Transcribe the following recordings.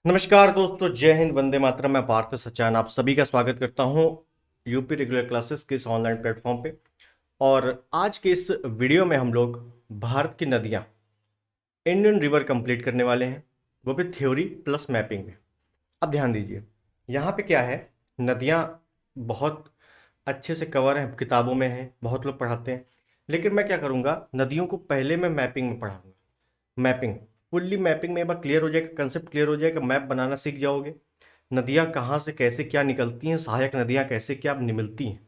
नमस्कार दोस्तों, जय हिंद, वंदे मातरम। मैं पार्थ सचान आप सभी का स्वागत करता हूं यूपी रेगुलर क्लासेस के इस ऑनलाइन प्लेटफॉर्म पे। और आज के इस वीडियो में हम लोग भारत की नदियां, इंडियन रिवर कंप्लीट करने वाले हैं, वो भी थ्योरी प्लस मैपिंग में। अब ध्यान दीजिए, यहाँ पे क्या है, नदियां बहुत अच्छे से कवर है, किताबों में है, बहुत लोग पढ़ाते हैं। लेकिन मैं क्या करूँगा, नदियों को पहले मैं मैपिंग में पढ़ाऊँगा। मैपिंग, फुल्ली मैपिंग में एक बार क्लियर हो जाएगा, कंसेप्ट क्लियर हो जाएगा, मैप बनाना सीख जाओगे। नदियाँ कहाँ से कैसे क्या निकलती हैं, सहायक नदियाँ कैसे क्या मिलती हैं,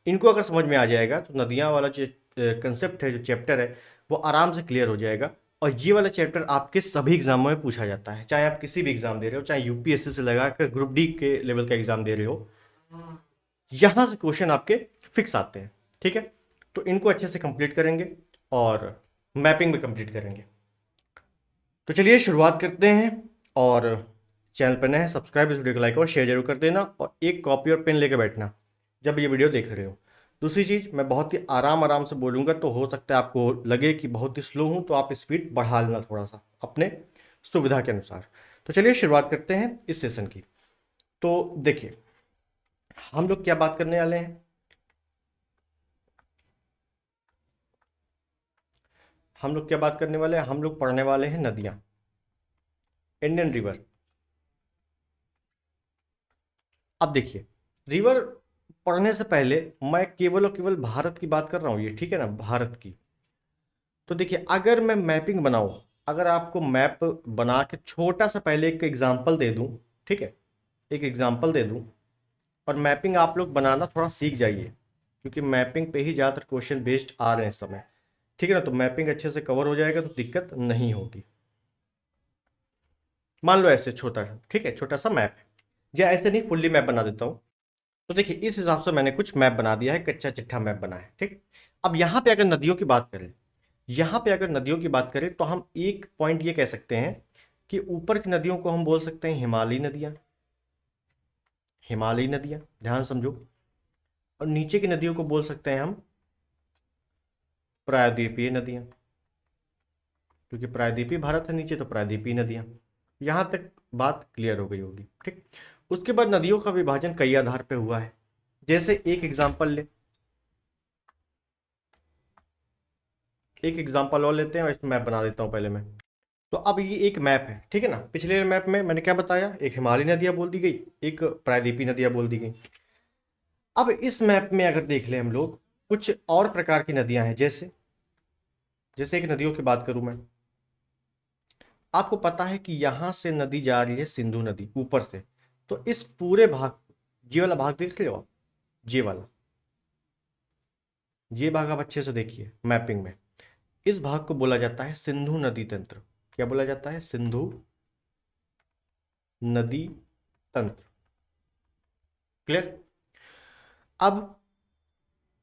इनको अगर समझ में आ जाएगा तो नदियाँ वाला जो कंसेप्ट है, जो चैप्टर है, वो आराम से क्लियर हो जाएगा। और ये वाला चैप्टर आपके सभी एग्जामों में पूछा जाता है, चाहे आप किसी भी एग्जाम दे रहे हो, चाहे यूपीएससी से लगाकर ग्रुप डी के लेवल का एग्जाम दे रहे हो, यहाँ से क्वेश्चन आपके फिक्स आते हैं। ठीक है, तो इनको अच्छे से कंप्लीट करेंगे और मैपिंग भी कंप्लीट करेंगे। तो चलिए शुरुआत करते हैं। और चैनल पर नए हैं, सब्सक्राइब, इस वीडियो को लाइक और शेयर जरूर कर देना, और एक कॉपी और पेन लेके बैठना जब ये वीडियो देख रहे हो। दूसरी चीज़, मैं बहुत ही आराम आराम से बोलूँगा, तो हो सकता है आपको लगे कि बहुत ही स्लो हूँ, तो आप स्पीड बढ़ा लेना थोड़ा सा अपने सुविधा के अनुसार। तो चलिए शुरुआत करते हैं इस सेशन की। तो देखिए, हम लोग क्या बात करने वाले हैं, हम लोग क्या बात करने वाले हैं, हम लोग पढ़ने वाले हैं नदियाँ, इंडियन रिवर। अब देखिए, रिवर पढ़ने से पहले मैं केवल और केवल भारत की बात कर रहा हूँ, ये ठीक है ना, भारत की। तो देखिए, अगर मैं मैपिंग बनाऊँ, अगर आपको मैप बना के छोटा सा पहले एक एग्जांपल दे दूँ, ठीक है, एक एग्जांपल दे दूँ, और मैपिंग आप लोग बनाना थोड़ा सीख जाइए, क्योंकि मैपिंग पे ही ज़्यादातर क्वेश्चन बेस्ड आ रहे हैं इस समय। ठीक है ना, तो मैपिंग अच्छे से कवर हो जाएगा तो दिक्कत नहीं होगी। मान लो ऐसे छोटा, ठीक है, छोटा सा मैप है, या ऐसे नहीं, फुल्ली मैप बना देता हूँ। तो देखिए, इस हिसाब से मैंने कुछ मैप बना दिया है, कच्चा चिट्ठा मैप बना है, ठीक। अब यहाँ पे अगर नदियों की बात करें, यहाँ पे अगर नदियों की बात करें, तो हम एक पॉइंट ये कह सकते हैं कि ऊपर की नदियों को हम बोल सकते हैं हिमालयी नदियाँ, हिमालयी नदियाँ, ध्यान समझो। और नीचे की नदियों को बोल सकते हैं हम प्रायद्वीपीय नदियाँ, क्योंकि प्रायद्वीपीय भारत है नीचे, तो प्रायद्वीपीय नदियाँ। यहाँ तक बात क्लियर हो गई होगी, ठीक। उसके बाद नदियों का विभाजन कई आधार पे हुआ है। जैसे एक एग्जाम्पल ले, एक एग्जांपल और लेते हैं, और इसमें मैप बना देता हूँ पहले मैं। तो अब ये एक मैप है, ठीक है ना। पिछले मैप में मैंने क्या बताया, एक हिमालयी नदियाँ बोल दी गई, एक प्रायद्वीपीय नदियाँ बोल दी गई। अब इस मैप में अगर देख लें हम लोग, कुछ और प्रकार की नदियाँ हैं, जैसे जैसे एक नदियों की बात करूं मैं, आपको पता है कि यहाँ से नदी जा रही है सिंधु नदी ऊपर से। तो इस पूरे भाग, ये वाला भाग देख लो आप, ये वाला, ये भाग आप अच्छे से देखिए मैपिंग में। इस भाग को बोला जाता है सिंधु नदी तंत्र। क्या बोला जाता है, सिंधु नदी तंत्र। क्लियर। अब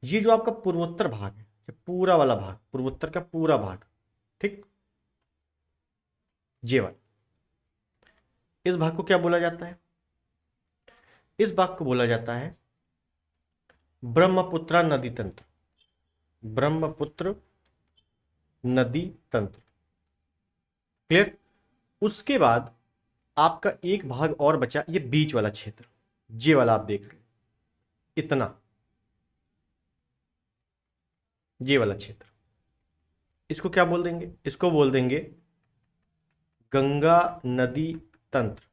ये जो आपका पूर्वोत्तर भाग है, ये पूरा वाला भाग, पूर्वोत्तर का पूरा भाग, ठीक, ये वाला, इस भाग को क्या बोला जाता है, इस भाग को बोला जाता है ब्रह्मपुत्रा नदी तंत्र, ब्रह्मपुत्र नदी तंत्र। क्लियर। उसके बाद आपका एक भाग और बचा, ये बीच वाला क्षेत्र, ये वाला आप देख रहे हैं, इतना, ये वाला क्षेत्र, इसको क्या बोल देंगे, इसको बोल देंगे गंगा नदी तंत्र।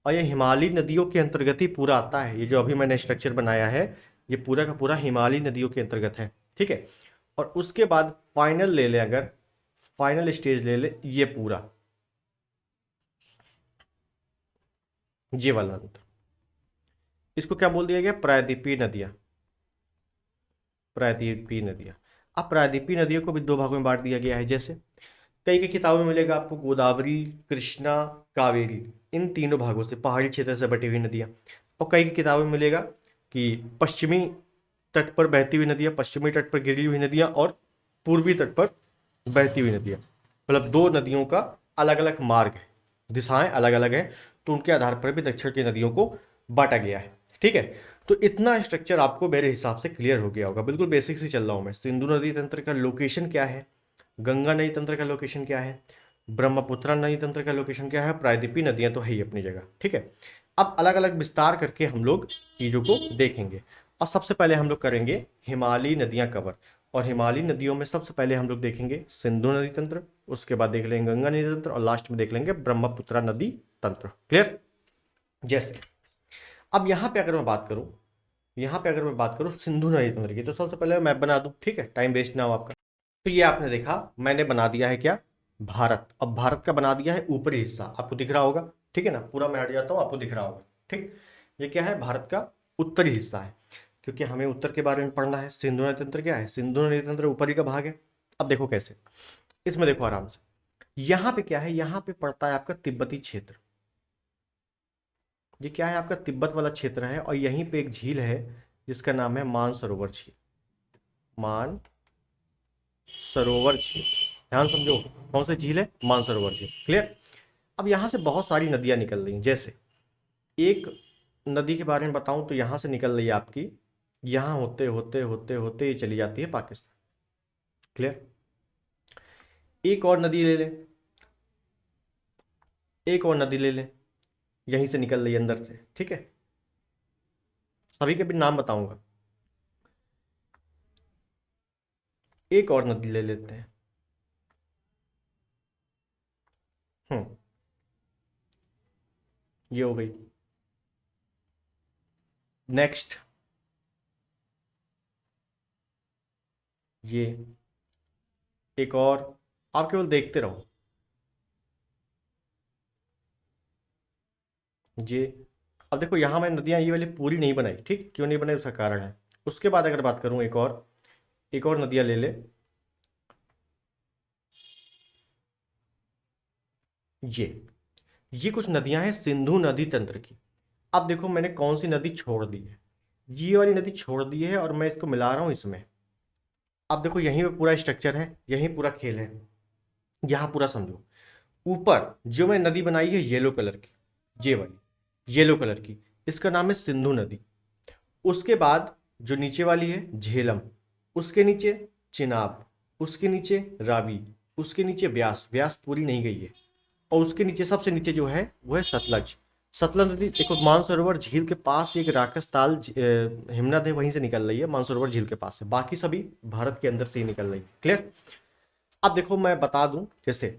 और ये हिमालयी नदियों के अंतर्गत ही पूरा आता है, ये जो अभी मैंने स्ट्रक्चर बनाया है, ये पूरा का पूरा हिमालयी नदियों के अंतर्गत है, ठीक है। और उसके बाद फाइनल ले लें, अगर फाइनल स्टेज ले लें, ये पूरा, ये वाला अंत, इसको क्या बोल दिया गया, प्रायद्वीपीय नदियां, प्रायद्वीपीय नदियां। अब प्रायद्वीपीय नदियों को भी दो भागों में बांट दिया गया है। जैसे कई की किताबों में मिलेगा आपको गोदावरी, कृष्णा, कावेरी, इन तीनों भागों से, पहाड़ी क्षेत्र से बटी हुई नदियां। और कई की किताबों में मिलेगा कि पश्चिमी तट पर बहती हुई नदियां, पश्चिमी तट पर गिरी हुई नदियां, और पूर्वी तट पर बहती हुई नदियां। मतलब दो नदियों का अलग अलग मार्ग है, दिशाएं अलग अलग हैं, तो उनके आधार पर भी दक्षिण की नदियों को बांटा गया है, ठीक है। तो इतना स्ट्रक्चर आपको मेरे हिसाब से क्लियर हो गया होगा। बिल्कुल बेसिक से चल रहा हूं मैं। सिंधु नदी तंत्र का लोकेशन क्या है, गंगा नदी तंत्र का लोकेशन क्या है, ब्रह्मपुत्र नदी तंत्र का लोकेशन क्या है, प्रायद्वीपीय नदियां तो है ही अपनी जगह, ठीक है। अब अलग अलग विस्तार करके हम लोग चीजों को देखेंगे, और सबसे पहले हम लोग करेंगे हिमालयी नदियां कवर। और हिमालयी नदियों में सबसे पहले हम लोग देखेंगे सिंधु नदी तंत्र, उसके बाद देख लेंगे गंगा नदी तंत्र, और लास्ट में देख लेंगे ब्रह्मपुत्र नदी तंत्र। क्लियर? जैसे अब यहाँ पे अगर मैं बात करूँ, यहाँ पे अगर मैं बात करूँ सिंधु नदी तंत्र की, तो सबसे पहले मैप बना दूं, ठीक है, टाइम वेस्ट ना हो आपका। तो ये आपने देखा मैंने बना दिया है क्या, भारत। अब भारत का बना दिया है ऊपरी हिस्सा, आपको दिख रहा होगा, ठीक है ना, पूरा मैं हट जाता हूँ, आपको दिख रहा होगा, ठीक। ये क्या है, भारत का उत्तरी हिस्सा है, क्योंकि हमें उत्तर के बारे में पढ़ना है। सिंधु नदी तंत्र क्या है, सिंधु नदी तंत्र ऊपरी का भाग है। अब देखो कैसे, इसमें देखो आराम से, यहाँ पे क्या है, यहाँ पे पड़ता है आपका तिब्बती क्षेत्र। ये क्या है, आपका तिब्बत वाला क्षेत्र है, और यहीं पे एक झील है जिसका नाम है मानसरोवर झील। मान सरोवर झील, ध्यान समझो, कौन सी झील है, मानसरोवर झील। क्लियर? अब यहां से बहुत सारी नदियां निकल रही हैं, जैसे एक नदी के बारे में बताऊं तो यहां से निकल रही है आपकी, यहां होते होते होते होते ये चली जाती है पाकिस्तान। क्लियर? एक और नदी ले लें, एक और नदी ले लें, यहीं से निकल रही है अंदर से, ठीक है। सभी के भी नाम बताऊंगा। एक और नदी ले लेते हैं, हम्म, ये हो गई। नेक्स्ट ये, एक और, आप केवल देखते रहो ये। अब देखो यहाँ मैंने नदियाँ ये वाली पूरी नहीं बनाई, ठीक, क्यों नहीं बनाई उसका कारण है। उसके बाद अगर बात करूँ, एक और नदियाँ ले ले, ये ये कुछ नदियां हैं सिंधु नदी तंत्र की। अब देखो मैंने कौन सी नदी छोड़ दी है, ये वाली नदी छोड़ दी है, और मैं इसको मिला रहा हूं इसमें। अब देखो यहीं पे पूरा स्ट्रक्चर है, यहीं पूरा खेल है, यहाँ पूरा समझो। ऊपर जो मैं नदी बनाई है येलो कलर की, ये वाली येलो कलर की, इसका नाम है सिंधु नदी। उसके बाद जो नीचे वाली है झेलम, उसके नीचे चिनाब, उसके नीचे रावी, उसके नीचे व्यास, व्यास पूरी नहीं गई है, और उसके नीचे सबसे नीचे जो है वो है सतलज। सतलज नदी देखो मानसरोवर झील के पास एक राकस ताल हिमनद है, वहीं से निकल रही है, मानसरोवर झील के पास से, बाकी सभी भारत के अंदर से ही निकल रही है। क्लियर? अब देखो मैं बता दूं, जैसे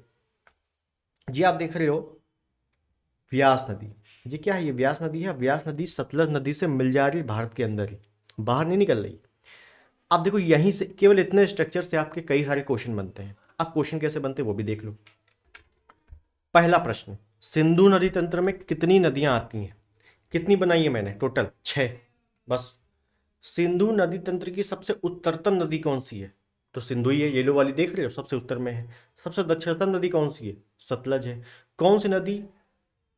ये आप देख रहे हो व्यास नदी, ये क्या है, ये व्यास नदी है। व्यास नदी सतलज नदी से मिल जा रही है भारत के अंदर ही, बाहर नहीं निकल रही। अब देखो यहीं से केवल इतने स्ट्रक्चर से आपके कई सारे क्वेश्चन बनते हैं। अब क्वेश्चन कैसे बनते हैं वो भी देख लो। पहला प्रश्न, सिंधु नदी तंत्र में कितनी नदियां आती हैं, कितनी बनाई है मैंने, टोटल 6 बस। सिंधु नदी तंत्र की सबसे उत्तरतम नदी कौन सी है, तो सिंधु ही है, येलो वाली देख रहे हो सबसे उत्तर में है। सबसे दक्षिणतम नदी कौन सी है, सतलज है। कौन सी नदी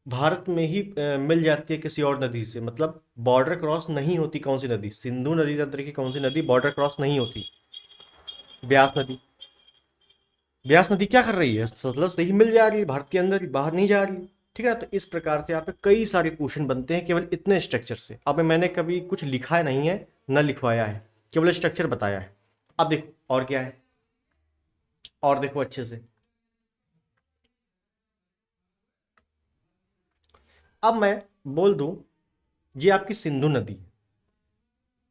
भारत में ही मिल जाती है किसी और नदी से, मतलब बॉर्डर क्रॉस नहीं होती, कौन सी नदी, सिंधु नदी तंत्र की कौन सी नदी बॉर्डर क्रॉस नहीं होती, ब्यास नदी। ब्यास नदी क्या कर रही है, सतलज से ही मिल जा रही है, भारत के अंदर ही, बाहर नहीं जा रही, ठीक है। तो इस प्रकार से यहाँ पे कई सारे क्वेश्चन बनते हैं केवल इतने स्ट्रक्चर से। अब मैंने कभी कुछ लिखा नहीं है, न लिखवाया है, केवल स्ट्रक्चर बताया है। अब देखो और क्या है, और देखो अच्छे से। अब मैं बोल दूं, ये आपकी सिंधु नदी है,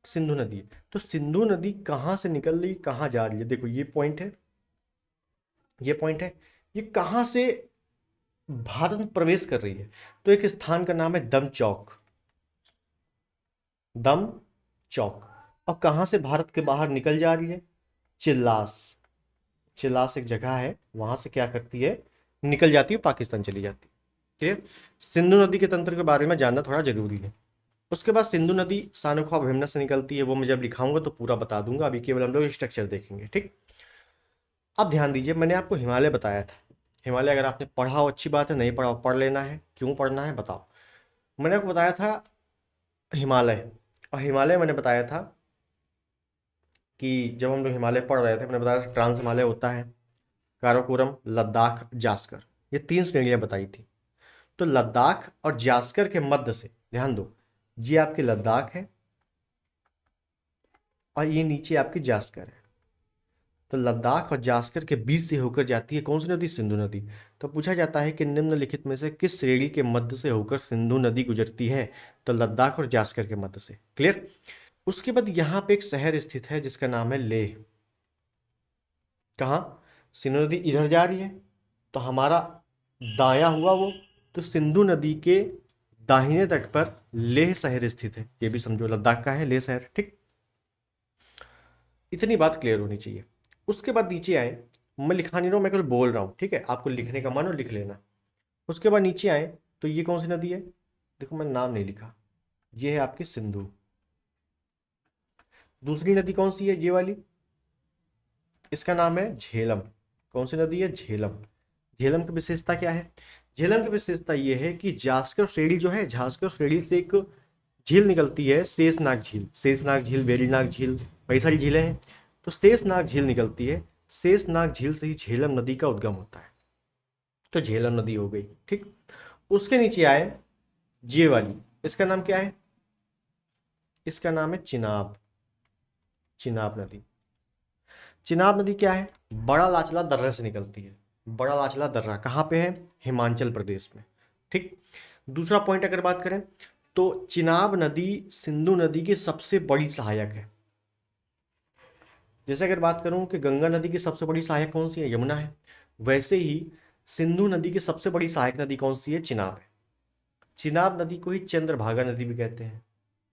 सिंधु नदी है। तो सिंधु नदी कहाँ से निकल रही, कहाँ जा रही है, देखो ये पॉइंट है, ये पॉइंट है, ये कहाँ से भारत में प्रवेश कर रही है। तो एक स्थान का नाम है दम चौक, दम चौक। और कहाँ से भारत के बाहर निकल जा रही है, चिल्लास, चिल्लास एक जगह है, वहां से क्या करती है, निकल जाती है, पाकिस्तान चली जाती है। क्लियर? सिंधु नदी के तंत्र के बारे में जानना थोड़ा जरूरी है। उसके बाद सिंधु नदी सानुख्वा भीमना से निकलती है, वो मैं जब लिखाऊंगा तो पूरा बता दूंगा, अभी केवल हम लोग स्ट्रक्चर देखेंगे, ठीक। अब ध्यान दीजिए, मैंने आपको हिमालय बताया था। हिमालय अगर आपने पढ़ा हो अच्छी बात है, नहीं पढ़ा हो पढ़ लेना है, क्यों पढ़ना है बताओ। मैंने आपको बताया था हिमालय, और हिमालय मैंने बताया था कि जब हम लोग हिमालय पढ़ रहे थे, मैंने बताया था ट्रांस हिमालय होता है, काराकोरम, लद्दाख, जास्कर, ये 3 श्रेणियां बताई थी। तो लद्दाख और जास्कर के मध्य से, ध्यान दो, ये आपकी लद्दाख है, और ये नीचे आपकी जास्कर है। तो लद्दाख और जास्कर के बीच से होकर जाती है कौन सी नदी? सिंधु नदी। तो पूछा जाता है कि निम्नलिखित में से किस श्रेणी के मध्य से होकर सिंधु नदी गुजरती है? तो लद्दाख और जास्कर के मध्य से। क्लियर। उसके बाद यहाँ पे एक शहर स्थित है जिसका नाम है लेह। कहाँ? सिंधु नदी इधर जा रही है तो हमारा दाया हुआ वो, तो सिंधु नदी के दाहिने तट पर लेह शहर स्थित है। ये भी समझो लद्दाख का है लेह शहर। ठीक, इतनी बात क्लियर होनी चाहिए। उसके बाद नीचे आए, मैं लिखा नहीं रहा हूं, मैं केवल बोल रहा हूं, ठीक है? आपको लिखने का मन हो लिख लेना। उसके बाद नीचे आए तो ये कौन सी नदी है? देखो मैंने नाम नहीं लिखा, ये है आपकी सिंधु। दूसरी नदी कौन सी है? ये वाली, इसका नाम है झेलम। कौन सी नदी है? झेलम। झेलम की विशेषता क्या है? झेलम की विशेषता ये है कि जास्कर श्रेणी जो है, जास्कर श्रेणी से एक झील निकलती है, शेषनाग झील। शेषनाग झील, वेरीनाग झील, कई सारी झीलें हैं। तो शेषनाग झील निकलती है, शेषनाग झील से ही झेलम नदी का उद्गम होता है। तो झेलम नदी हो गई। ठीक, उसके नीचे आए ये वाली, इसका नाम क्या है? इसका नाम है चिनाब। चिनाब नदी। चिनाब नदी क्या है? बड़ा लाचला दर्रा से निकलती है। बड़ा लाचला दर्रा कहाँ पे है? हिमाचल प्रदेश में। ठीक, दूसरा पॉइंट अगर बात करें तो चिनाब नदी सिंधु नदी की सबसे बड़ी सहायक है। जैसे अगर बात करूं कि गंगा नदी की सबसे बड़ी सहायक कौन सी है? यमुना है। वैसे ही सिंधु नदी की सबसे बड़ी सहायक नदी कौन सी है? चिनाब है। चिनाब नदी को ही चंद्रभागा नदी भी कहते हैं।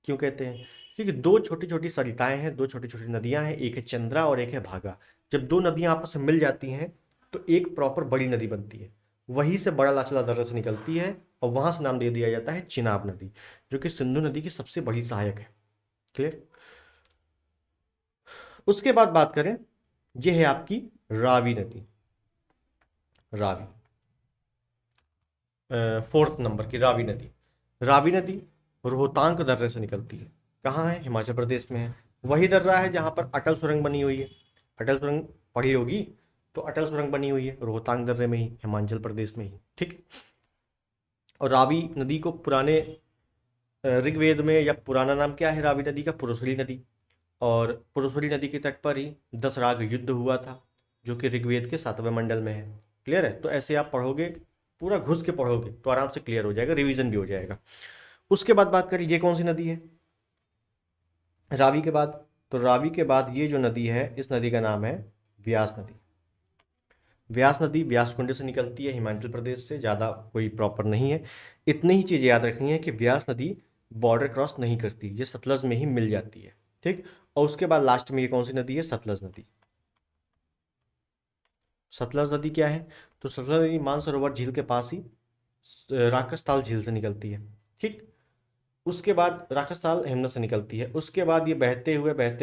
क्यों कहते हैं? क्योंकि दो छोटी छोटी सरिताएं हैं, दो छोटी छोटी नदियां हैं, एक है चंद्रा और एक है भागा। जब दो नदियां आपस में मिल जाती हैं तो एक प्रॉपर बड़ी नदी बनती है। वहीं से बड़ा लाचला दर्रा से निकलती है और वहां से नाम दे दिया जाता है चिनाब नदी, जो कि सिंधु नदी की सबसे बड़ी सहायक है। क्लियर। उसके बाद बात करें, यह है आपकी रावी नदी। रावी, फोर्थ नंबर की रावी नदी। रावी नदी रोहतांग दर्रे से निकलती है। कहाँ है? हिमाचल प्रदेश में है। वही दर्रा है जहाँ पर अटल सुरंग बनी हुई है। अटल सुरंग पढ़ी होगी, तो अटल सुरंग बनी हुई है रोहतांग दर्रे में ही, हिमाचल प्रदेश में ही। ठीक, और रावी नदी को पुराने ऋग्वेद में, या पुराना नाम क्या है रावी नदी का? पुरुषरी नदी। और पुरुषरी नदी के तट पर ही दसराग युद्ध हुआ था, जो कि ऋग्वेद के 7वें मंडल में है। क्लियर है? तो ऐसे आप पढ़ोगे, पूरा घुस के पढ़ोगे तो आराम से क्लियर हो जाएगा, रिवीजन भी हो जाएगा। उसके बाद बात करिए, ये कौन सी नदी है रावी के बाद? तो रावी के बाद ये जो नदी है, इस नदी का नाम है व्यास नदी। व्यास नदी व्यासकुंड से निकलती है, हिमाचल प्रदेश से, ज़्यादा कोई प्रॉपर नहीं है। इतनी ही चीज़ याद रखनी है कि व्यास नदी बॉर्डर क्रॉस नहीं करती, ये सतलज में ही मिल जाती है। ठीक, और उसके बाद लास्ट में ये कौन सी नदी है? सतलज नदी। सतलज नदी क्या है? तो सतलज नदी मानसरोवर झील के पास ही राकसताल झील से निकलती है। ठीक, उसके बाद राकसताल हिमनद से निकलती है। उसके बाद ये बहते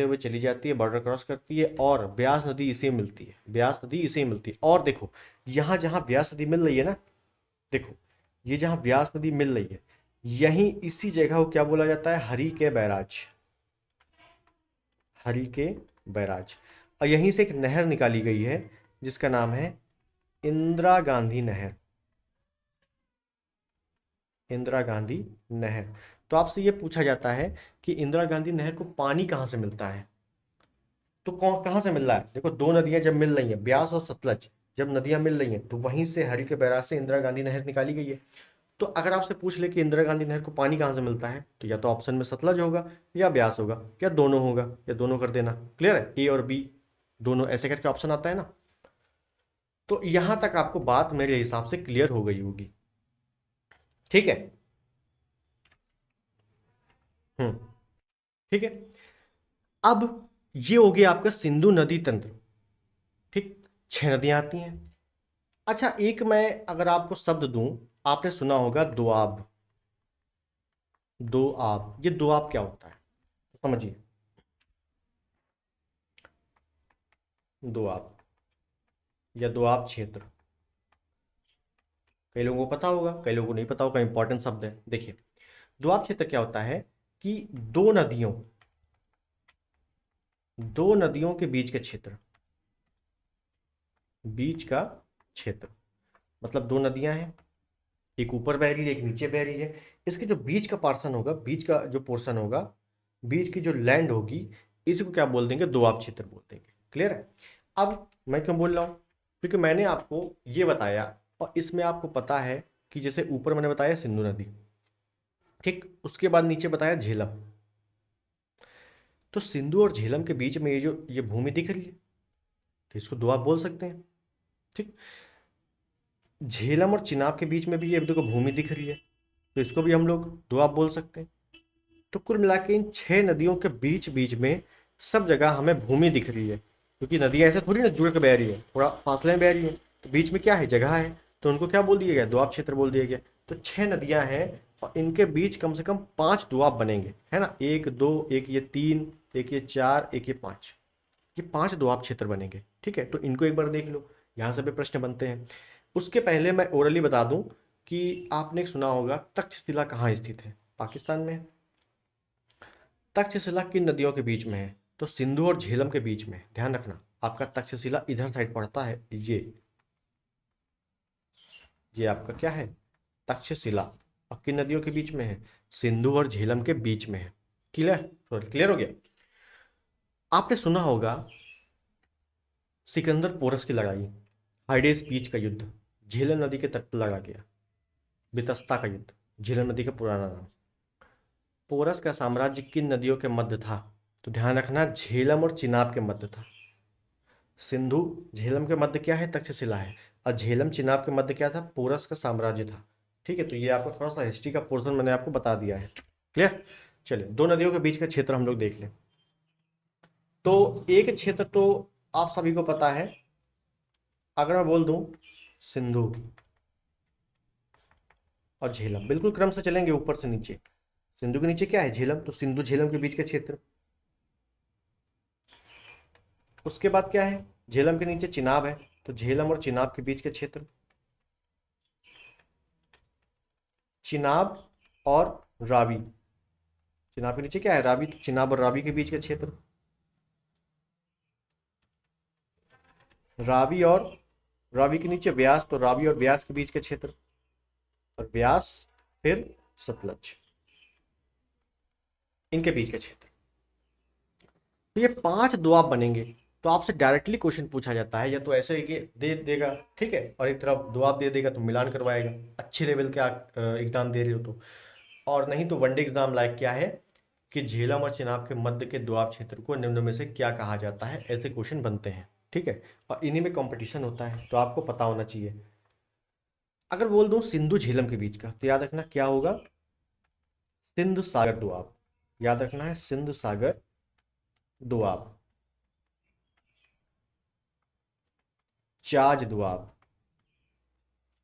हुए चली जाती है, बॉर्डर क्रॉस करती है, और ब्यास नदी इसे मिलती है। ब्यास नदी इसे मिलती है। और देखो यहाँ जहाँ ब्यास नदी मिल रही है ना, देखो ये जहाँ ब्यास नदी मिल रही है, यहीं इसी जगह को क्या बोला जाता है? हरि के बैराज। हरि के बैराज। और यहीं से एक नहर निकाली गई है जिसका नाम है इंदिरा गांधी नहर। इंदिरा गांधी नहर। तो आपसे ये पूछा जाता है कि इंदिरा गांधी नहर को पानी कहाँ से मिलता है? तो कहाँ से मिल रहा है? देखो दो नदियां जब मिल रही हैं, ब्यास और सतलज, जब नदियां मिल रही हैं तो वहीं से हरि के बैराज से इंदिरा गांधी नहर निकाली गई है। तो अगर आपसे पूछ ले कि इंदिरा गांधी नहर को पानी कहाँ से मिलता है, तो या तो ऑप्शन में सतलज होगा, या ब्यास होगा, या दोनों होगा, या दोनों कर देना। क्लियर है? ए और बी दोनों ऐसे करके ऑप्शन आता है ना। तो यहां तक आपको बात मेरे हिसाब से क्लियर हो गई होगी। ठीक है। हम्म, ठीक है। अब ये हो गया आपका सिंधु नदी तंत्र। ठीक, 6 नदियां आती हैं। अच्छा, एक मैं अगर आपको शब्द दूं, आपने सुना होगा दोआब। दोआब, ये दोआब क्या होता है समझिए। दोआब या दोआब क्षेत्र, कई लोगों को पता होगा, कई लोगों को नहीं पता होगा। इंपॉर्टेंट शब्द है। देखिए दोआब क्षेत्र क्या होता है कि दो नदियों के बीच के क्षेत्र, बीच का क्षेत्र, मतलब दो नदियां हैं, एक ऊपर बह रही है, एक नीचे बह रही है। इसके जो बीच का पार्सन होगा, बीच का जो पोर्शन होगा, बीच की जो लैंड होगी, इसको क्या बोल देंगे? दोआब क्षेत्र बोल देंगे। क्लियर है? अब मैं क्यों बोल रहा हूँ, क्योंकि मैंने आपको ये बताया और इसमें आपको पता है कि जैसे ऊपर मैंने बताया सिंधु नदी, ठीक, उसके बाद नीचे बताया झेलम। तो सिंधु और झेलम के बीच में ये भूमि दिख रही है, तो इसको दोआब बोल सकते हैं। ठीक, झेलम और चिनाब के बीच में भी ये देखो भूमि दिख रही है, तो इसको भी हम लोग दोआब बोल सकते हैं। तो कुल मिला के इन 6 नदियों के बीच बीच में सब जगह हमें भूमि दिख रही है, क्योंकि नदियां ऐसे थोड़ी ना जुड़ के बह रही है, थोड़ा फासले में बह रही है, तो बीच में क्या है, जगह है, तो उनको क्या बोल दिया गया, दोआब क्षेत्र बोल दिया गया। तो 6 नदियां हैं और इनके बीच कम से कम 5 दोआब बनेंगे, है ना, एक दो, एक ये 3, एक ये 4, एक ये 5, ये 5 दोआब क्षेत्र बनेंगे। ठीक है, तो इनको एक बार देख लो, यहाँ से भी प्रश्न बनते हैं। उसके पहले मैं ओरली बता दूं कि आपने सुना होगा तक्षशिला कहाँ स्थित है, पाकिस्तान में है। तक्षशिला किन नदियों के बीच में है, तो सिंधु और झेलम के बीच में है। ध्यान रखना, आपका तक्षशिला इधर साइड पड़ता है, ये आपका क्या है, तक्षशिला। और किन नदियों के बीच में है, सिंधु और झेलम के बीच में है। क्लियर, क्लियर हो गया। आपने सुना होगा सिकंदर पोरस की लड़ाई, हाइडेस बीच का युद्ध, झेलम नदी के तट पर लड़ा गया, बितस्ता का युद्ध, झेलम नदी का पुराना नाम। पोरस का साम्राज्य किन नदियों के मध्य था, तो ध्यान रखना झेलम और चिनाब के मध्य था। सिंधु झेलम के मध्य क्या है, तक्षशिला है, और झेलम चिनाब के मध्य क्या था, पोरस का साम्राज्य था। ठीक है, तो ये आपको थोड़ा सा हिस्ट्री का पोर्शन मैंने आपको बता दिया है। क्लियर, चलिए 2 नदियों के बीच का क्षेत्र हम लोग देख लें। तो एक क्षेत्र तो आप सभी को पता है, अगर मैं बोल दूं सिंधु और झेलम, बिल्कुल क्रम से चलेंगे ऊपर से नीचे। सिंधु के नीचे क्या है, झेलम, तो सिंधु झेलम के बीच का क्षेत्र। उसके बाद क्या है, झेलम के नीचे चिनाब है, तो झेलम और चिनाब के बीच का क्षेत्र। चिनाब और रावी, चिनाब के नीचे क्या है, रावी, तो चिनाब और रावी के बीच का क्षेत्र। रावी के नीचे व्यास, तो रावी और व्यास के बीच का क्षेत्र, और व्यास फिर सतलज, इनके बीच का क्षेत्र। तो ये 5 दोआब बनेंगे। तो आपसे डायरेक्टली क्वेश्चन पूछा जाता है, या तो ऐसे ही कि दे देगा, ठीक है, और एक तरफ दोआब दे देगा तो मिलान करवाएगा, अच्छे लेवल का एग्जाम दे रहे हो तो। और नहीं तो वनडे एग्जाम लायक क्या है कि झेलम और चिनाब के मध्य के दोआब क्षेत्र को निम्न में से क्या कहा जाता है, ऐसे क्वेश्चन बनते हैं। ठीक है, और इन्हीं में कंपटीशन होता है, तो आपको पता होना चाहिए। अगर बोल दूं सिंधु झेलम के बीच का, तो याद रखना क्या होगा, सिंध सागर दोआब, याद रखना है सिंध सागर दोआब, चाज दोआब,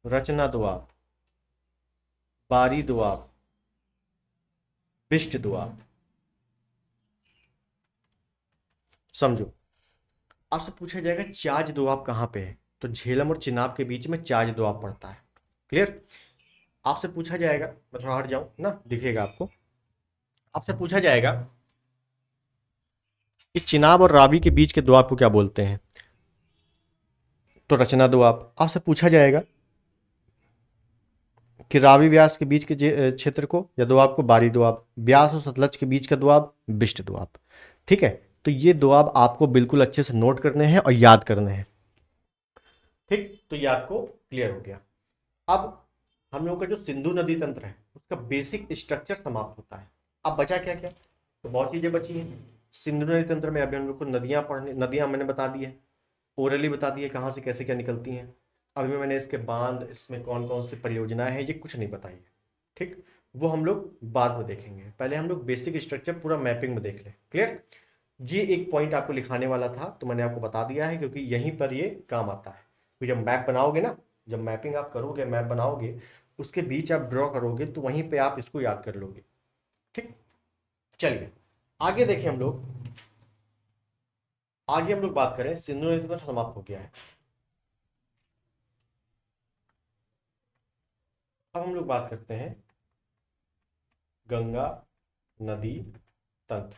रचना दोआब, बारी दोआब, बिष्ट दोआब। समझो, आपसे पूछा जाएगा चाज दोआब कहाँ पे है, तो झेलम और चिनाब के बीच में चाज दोआब पड़ता है। क्लियर, आपसे पूछा जाएगा, मैं थोड़ा हट जाऊं ना, दिखेगा आपको, आपसे पूछा जाएगा कि चिनाब और रावी के बीच के दोआब को क्या बोलते हैं, तो रचना दोआब। आपसे पूछा जाएगा कि रावी व्यास के बीच के क्षेत्र को या दोआब को बारी दोआब, व्यास और सतलज के बीच का दोआब बिष्ट दोआब। ठीक है, तो ये दोआब आपको बिल्कुल अच्छे से नोट करने हैं और याद करने हैं। ठीक, तो ये आपको क्लियर हो गया। अब हम लोगों का जो सिंधु नदी तंत्र है उसका बेसिक स्ट्रक्चर समाप्त होता है। अब बचा क्या क्या, तो बहुत चीजें बची हैं। सिंधु नदी तंत्र में अभी हम लोग को नदियां पढ़ने, नदियां मैंने बता दी है, ओरली बता दी है कहाँ से कैसे क्या निकलती हैं। अभी मैंने इसके बांध, इसमें कौन कौन सी परियोजनाएं हैं, ये कुछ नहीं बताई है। ठीक, वो हम लोग बाद में देखेंगे, पहले हम लोग बेसिक स्ट्रक्चर पूरा मैपिंग में देख लें। क्लियर, ये एक पॉइंट आपको लिखाने वाला था तो मैंने आपको बता दिया है, क्योंकि यहीं पर ये काम आता है। तो जब मैप बनाओगे ना, जब मैपिंग आप करोगे, मैप बनाओगे, उसके बीच आप ड्रॉ करोगे, तो वहीं पे आप इसको याद कर लोगे। ठीक, चलिए आगे देखिए हम लोग, आगे हम लोग बात करें, सिंधु नदी तंत्र समाप्त हो गया है। अब हम लोग बात करते हैं गंगा नदी तंत्र।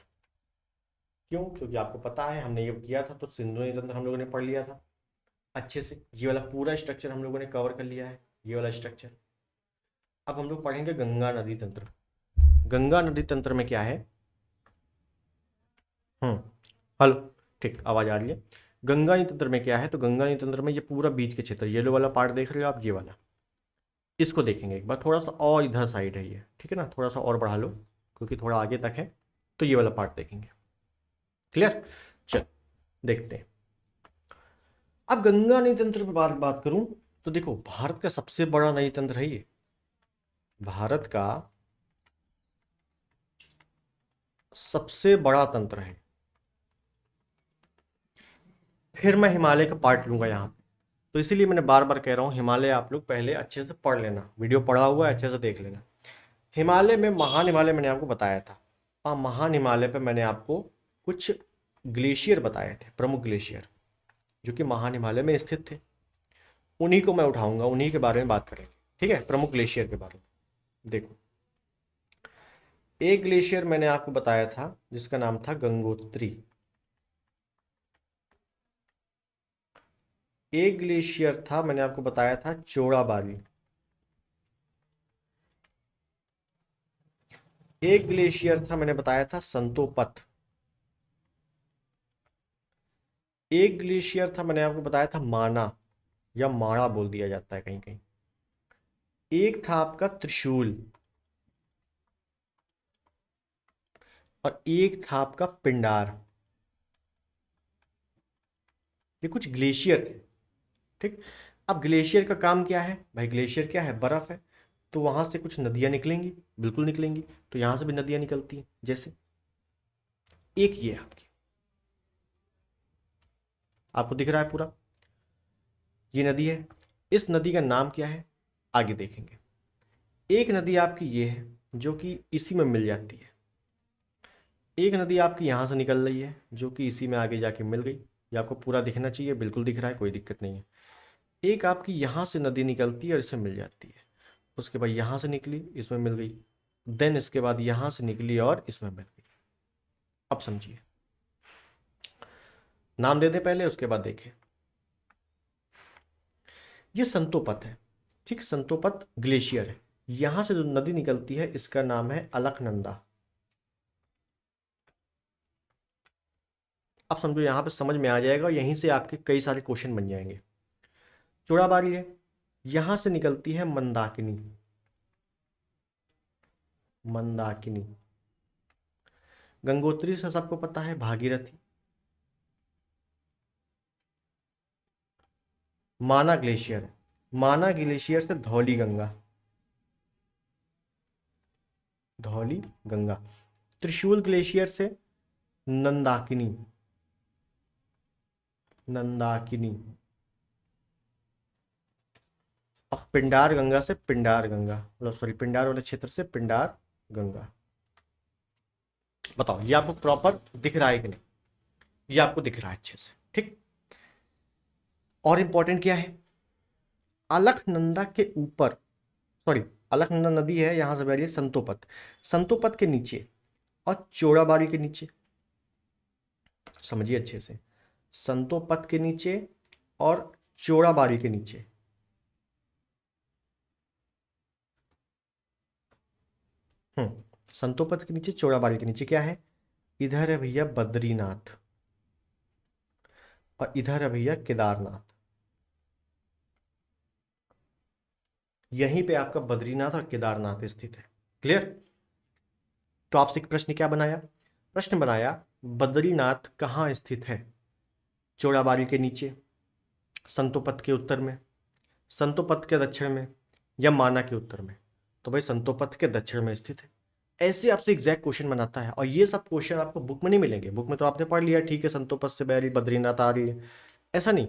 क्यों, क्योंकि आपको पता है हमने ये किया था, तो सिंधु नदी तंत्र हम लोगों ने पढ़ लिया था अच्छे से, ये वाला पूरा स्ट्रक्चर हम लोगों ने कवर कर लिया है, ये वाला स्ट्रक्चर। अब हम लोग पढ़ेंगे गंगा नदी तंत्र। गंगा नदी तंत्र में क्या है, हेलो, ठीक, आवाज आ रही है। गंगा नदी तंत्र में क्या है, तो गंगा नदी तंत्र में ये पूरा बीच के क्षेत्र, येलो वाला पार्ट देख रहे हो आप, ये वाला, इसको देखेंगे एक बार, थोड़ा सा और इधर साइड है ये, ठीक है ना, थोड़ा सा और बढ़ा लो क्योंकि थोड़ा आगे तक है, तो ये वाला पार्ट देखेंगे। क्लियर? चल देखते हैं। अब गंगा नदी तंत्र पर बात करूं तो देखो, भारत का सबसे बड़ा नदी तंत्र है ये, भारत का सबसे बड़ा तंत्र है। फिर मैं हिमालय का पार्ट लूंगा यहाँ पे, तो इसीलिए मैंने बार बार कह रहा हूँ हिमालय आप लोग पहले अच्छे से पढ़ लेना, वीडियो पढ़ा हुआ है अच्छे से देख लेना। हिमालय में महान हिमालय मैंने आपको बताया था, और महान हिमालय पे मैंने आपको कुछ ग्लेशियर बताए थे, प्रमुख ग्लेशियर जो कि महान हिमालय में स्थित थे, उन्हीं को मैं उठाऊंगा, उन्हीं के बारे में बात करेंगे। ठीक है, प्रमुख ग्लेशियर के बारे में देखो, एक ग्लेशियर मैंने आपको बताया था जिसका नाम था गंगोत्री, एक ग्लेशियर था मैंने आपको बताया था चोड़ाबाली, एक ग्लेशियर था मैंने बताया था संतोपत, एक ग्लेशियर था मैंने आपको बताया था माना या माणा बोल दिया जाता है कहीं कहीं, एक था आपका त्रिशूल, और एक था आपका पिंडार। ये कुछ ग्लेशियर थे। ठीक, अब ग्लेशियर का काम क्या है भाई, ग्लेशियर क्या है, बर्फ है, तो वहां से कुछ नदियां निकलेंगी, बिल्कुल निकलेंगी, तो यहां से भी नदियां निकलती हैं, जैसे एक ये आपकी, आपको दिख रहा है पूरा, ये नदी है, इस नदी का नाम क्या है आगे देखेंगे। एक नदी आपकी ये है जो कि इसी में मिल जाती है, एक नदी आपकी यहां से निकल रही है जो कि इसी में आगे जाके मिल गई, ये आपको पूरा दिखना चाहिए, बिल्कुल दिख रहा है, कोई दिक्कत नहीं है। एक आपकी यहां से नदी निकलती है और इसमें मिल जाती है, उसके बाद यहां से निकली इसमें मिल गई, देन इसके बाद यहां से निकली और इसमें मिल गई। अब समझिए, नाम दे दे पहले उसके बाद देखें। ये संतोपत है, ठीक, संतोपत ग्लेशियर है, यहां से जो नदी निकलती है इसका नाम है अलकनंदा। अब समझो, यहां पे समझ में आ जाएगा, यहीं से आपके कई सारे क्वेश्चन बन जाएंगे। चोड़ाबारी है, यहां से निकलती है मंदाकिनी, मंदाकिनी। गंगोत्री से सबको पता है भागीरथी, माना ग्लेशियर, माना ग्लेशियर से धौली गंगा, धौली गंगा, त्रिशूल ग्लेशियर से नंदाकिनी, नंदाकिनी, अब पिंडार गंगा से पिंडार गंगा, मतलब सॉरी पिंडार वाले क्षेत्र से पिंडार गंगा। बताओ ये आपको प्रॉपर दिख रहा है कि नहीं, ये आपको दिख रहा है अच्छे से, ठीक। और इंपॉर्टेंट क्या है, अलकनंदा के ऊपर, सॉरी अलकनंदा नदी है, यहां से बह रही है संतोपत, संतोपत के नीचे और चोड़ाबाड़ी के नीचे, समझिए अच्छे से, संतोपत के नीचे और चोड़ाबाड़ी के नीचे, संतोपत के नीचे चोड़ाबाड़ी के नीचे क्या है, इधर है भैया बद्रीनाथ और इधर है भैया केदारनाथ, यहीं पे आपका बद्रीनाथ और केदारनाथ स्थित है। क्लियर? तो आपसे एक प्रश्न क्या बनाया, प्रश्न बनाया बद्रीनाथ कहाँ स्थित है, चोड़ाबाड़ी के नीचे, संतोपत के उत्तर में, संतोपत के दक्षिण में, या माना के उत्तर में, तो भाई संतोपत के दक्षिण में स्थित है। ऐसे आपसे एग्जैक्ट क्वेश्चन बनाता है, और ये सब क्वेश्चन आपको बुक में नहीं मिलेंगे, बुक में तो आपने पढ़ लिया ठीक है, संतोपत से बह रही बद्रीनाथ आ रही है, ऐसा नहीं,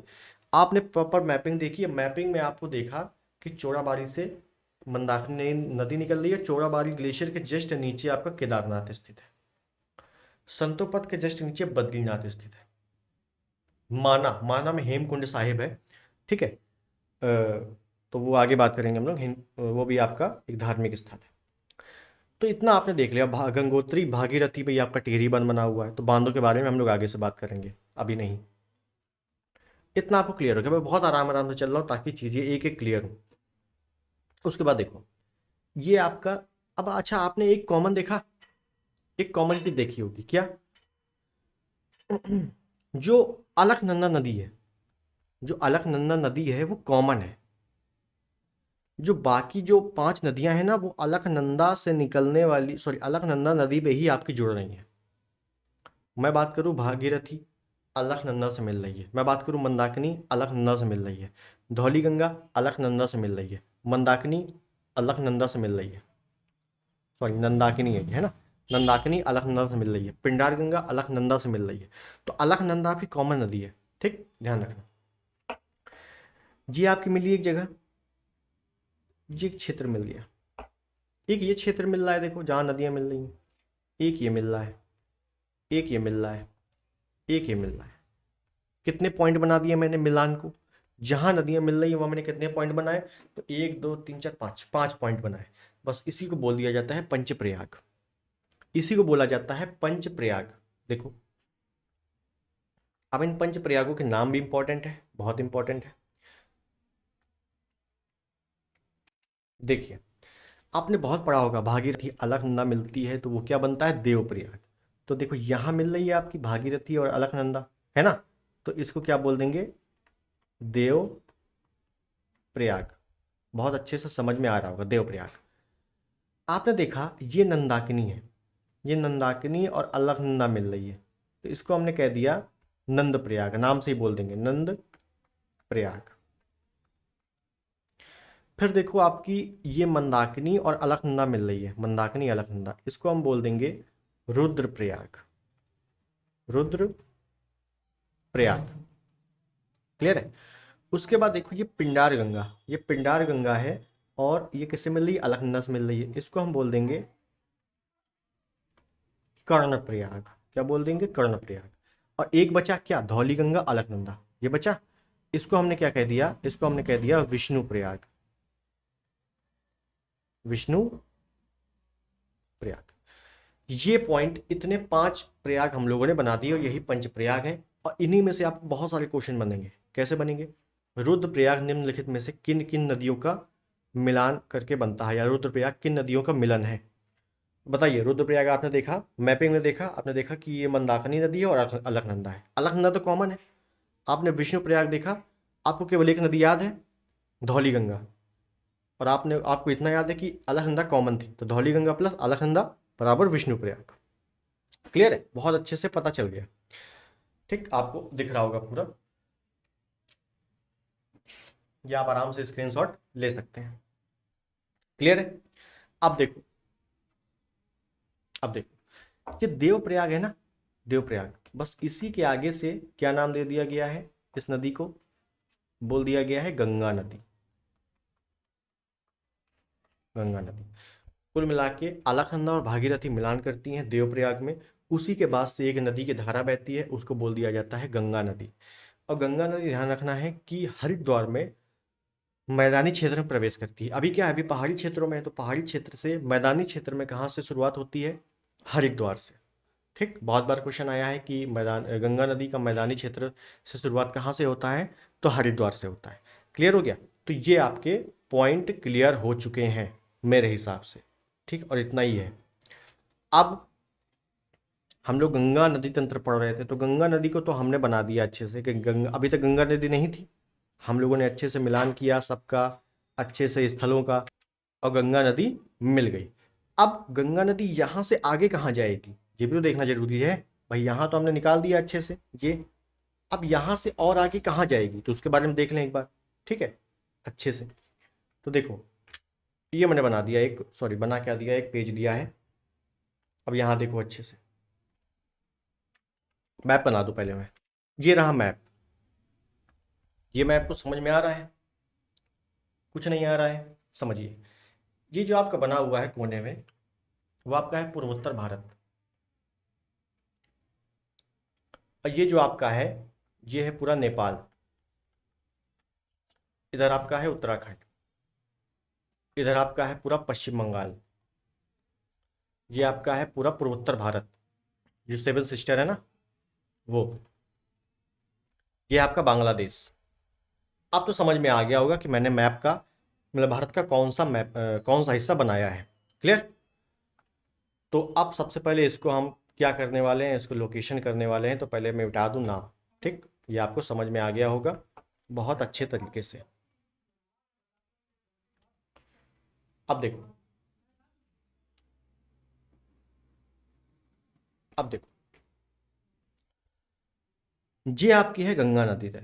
आपने प्रॉपर मैपिंग देखी है, मैपिंग में आपको देखा कि चोड़ाबाड़ी से मंदाकिनी नदी निकल रही है, चोड़ाबाड़ी ग्लेशियर के जस्ट नीचे आपका केदारनाथ स्थित है, संतोपत के जस्ट नीचे बद्रीनाथ स्थित है, माना, माना में हेमकुंड साहिब है, ठीक है, तो वो आगे बात करेंगे हम लोग, वो भी आपका एक धार्मिक स्थल है। तो इतना आपने देख लिया, गंगोत्री भागीरथी पे आपका टिहरी बांध बना हुआ है, तो बांधों के बारे में हम लोग आगे से बात करेंगे, अभी नहीं। इतना आपको क्लियर हो गया, मैं बहुत आराम आराम से चल रहा हूँ ताकि चीज़ें एक एक क्लियर हो। उसके बाद देखो, ये आपका, अब अच्छा आपने एक कॉमन देखा, एक कॉमन चीज देखी होगी क्या, जो अलकनंदा नदी है, जो अलकनंदा नदी है वो कॉमन है। जो बाकी जो 5 नदियां हैं ना, वो अलकनंदा से निकलने वाली, सॉरी, अलकनंदा नदी पे ही आपकी जुड़ रही हैं। मैं बात करूं भागीरथी, अलकनंदा से मिल रही है। मैं बात करूं मंदाकिनी, अलकनंदा से मिल रही है। धौलीगंगा अलकनंदा से मिल रही है। मंदाकिनी अलकनंदा से मिल रही है, सॉरी नंदाकिनी है ना, नंदाकिनी अलकनंदा से मिल रही है। पिंडार गंगा अलकनंदा से मिल रही है। तो अलकनंदा आपकी कॉमन नदी है, ठीक, ध्यान रखना। ये आपकी मिली एक जगह, ये एक क्षेत्र मिल गया। एक ये क्षेत्र मिल रहा है, देखो जहाँ नदियाँ मिल रही हैं। एक ये मिल रहा है, एक ये मिल रहा है, एक ये मिल रहा है। कितने पॉइंट बना दिए मैंने मिलान को? जहाँ नदियाँ मिल रही है वहाँ मैंने कितने पॉइंट बनाए? तो 1 2 3 4 5, 5 पॉइंट बनाए। बस इसी को बोल दिया जाता है पंचप्रयाग। इसी को बोला जाता है पंचप्रयाग। देखो, अब इन पंचप्रयागों के नाम भी इंपॉर्टेंट है, बहुत इंपॉर्टेंट है। देखिए, आपने बहुत पढ़ा होगा भागीरथी अलकनंदा मिलती है तो वो क्या बनता है? देवप्रयाग। तो देखो यहाँ मिल रही है आपकी भागीरथी और अलकनंदा, है ना? तो इसको क्या बोल देंगे? देवप्रयाग। बहुत अच्छे से समझ में आ रहा होगा, देवप्रयाग। आपने देखा ये नंदाकिनी है, ये नंदाकिनी और अलकनंदा मिल रही है, तो इसको हमने कह दिया नंद प्रयाग। नाम से ही बोल देंगे नंद प्रयाग। फिर देखो आपकी ये मंदाकिनी और अलकनंदा मिल रही है, मंदाकिनी अलकनंदा, इसको हम बोल देंगे रुद्रप्रयाग। रुद्र प्रयाग, क्लियर है? उसके बाद देखो ये पिंडार गंगा, ये पिंडार गंगा है और ये किससे मिल रही है? अलकनंदा से मिल रही है। इसको हम बोल देंगे कर्णप्रयाग। क्या बोल देंगे? कर्णप्रयाग। और एक बचा क्या? धौली गंगा अलकनंदा, ये बचा। इसको हमने क्या कह दिया? इसको हमने कह दिया विष्णु प्रयाग। विष्णु प्रयाग। ये पॉइंट, इतने 5 प्रयाग हम लोगों ने बना दिए और यही पंच प्रयाग हैं। और इन्हीं में से आपको बहुत सारे क्वेश्चन बनेंगे। कैसे बनेंगे? रुद्र प्रयाग निम्नलिखित में से किन किन नदियों का मिलान करके बनता है, या रुद्र प्रयाग किन नदियों का मिलन है? बताइए। रुद्रप्रयाग आपने देखा, मैपिंग में देखा, आपने देखा कि ये मंदाकिनी नदी है और अलकनंदा है। अलकनंदा तो कॉमन है। आपने विष्णु प्रयाग देखा, आपको केवल एक नदी याद है, धौली गंगा। और आपको इतना याद है कि अलकनंदा कॉमन थी, तो धौली गंगा प्लस अलकनंदा बराबर विष्णु प्रयाग। क्लियर है? बहुत अच्छे से पता चल गया, ठीक, आपको दिख रहा होगा पूरा। ये आप आराम से स्क्रीनशॉट ले सकते हैं। क्लियर है? अब देखो, अब देखो, ये देवप्रयाग है ना, देवप्रयाग, बस इसी के आगे से क्या नाम दे दिया गया है? इस नदी को बोल दिया गया है गंगा नदी। गंगा नदी। कुल मिला के अलकनंदा और भागीरथी मिलान करती हैं देवप्रयाग में। उसी के बाद से एक नदी की धारा बहती है, उसको बोल दिया जाता है गंगा नदी। और गंगा नदी, ध्यान रखना है कि हरिद्वार में मैदानी क्षेत्र में प्रवेश करती है। अभी क्या है, अभी पहाड़ी क्षेत्रों में है, तो पहाड़ी क्षेत्र से मैदानी क्षेत्र में कहाँ से शुरुआत होती है? हरिद्वार से। ठीक, बहुत बार क्वेश्चन आया है कि मैदान, गंगा नदी का मैदानी क्षेत्र से शुरुआत कहाँ से होता है? तो हरिद्वार से होता है। क्लियर हो गया? तो ये आपके पॉइंट क्लियर हो चुके हैं मेरे हिसाब से, ठीक, और इतना ही है। अब हम लोग गंगा नदी तंत्र पढ़ रहे थे, तो गंगा नदी को तो हमने बना दिया अच्छे से कि गंगा, अभी तक गंगा नदी नहीं थी, हम लोगों ने अच्छे से मिलान किया सबका, अच्छे से स्थलों का, और गंगा नदी मिल गई। अब गंगा नदी यहाँ से आगे कहाँ जाएगी, ये भी तो देखना जरूरी है भाई। यहाँ तो हमने निकाल दिया अच्छे से ये, अब यहाँ से और आगे कहाँ जाएगी, तो उसके बारे में देख लें एक बार, ठीक है, अच्छे से। तो देखो, ये मैंने बना दिया एक, सॉरी बना क्या दिया, एक पेज दिया है। अब यहाँ देखो अच्छे से, मैप बना दो पहले मैं। ये रहा मैप। ये मैप को समझ में आ रहा है? कुछ नहीं आ रहा है? समझिए, ये जो आपका बना हुआ है कोने में, वो आपका है पूर्वोत्तर भारत। और ये जो आपका है, ये है पूरा नेपाल। इधर आपका है उत्तराखंड। इधर आपका है पूरा पश्चिम बंगाल। ये आपका है पूरा पूर्वोत्तर भारत, जो सेवन सिस्टर है ना, वो। ये आपका बांग्लादेश। अब तो समझ में आ गया होगा कि मैंने मैप का, मतलब भारत का कौन सा मैप, कौन सा हिस्सा बनाया है। क्लियर? तो अब सबसे पहले इसको हम क्या करने वाले हैं, इसको लोकेशन करने वाले हैं। तो पहले मैं मिटा दूं नाम, ठीक, ये आपको समझ में आ गया होगा बहुत अच्छे तरीके से। अब देखो, अब देखो, ये आपकी है गंगा नदी है।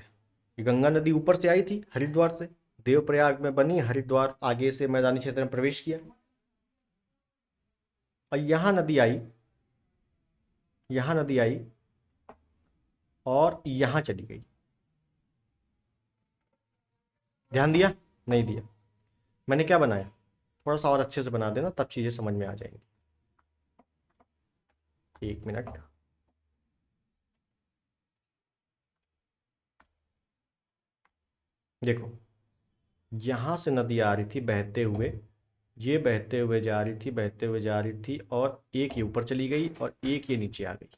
ये गंगा नदी ऊपर से आई थी हरिद्वार से, देवप्रयाग में बनी, हरिद्वार आगे से मैदानी क्षेत्र में प्रवेश किया, और यहाँ नदी आई, यहाँ नदी आई और यहाँ चली गई। ध्यान दिया? नहीं दिया। मैंने क्या बनाया, थोड़ा सा और अच्छे से बना देना, तब चीजें समझ में आ जाएंगी। एक मिनट, देखो, यहां से नदी आ रही थी बहते हुए, ये बहते हुए जा रही थी, बहते हुए जा रही थी, और एक ये ऊपर चली गई और एक ये नीचे आ गई।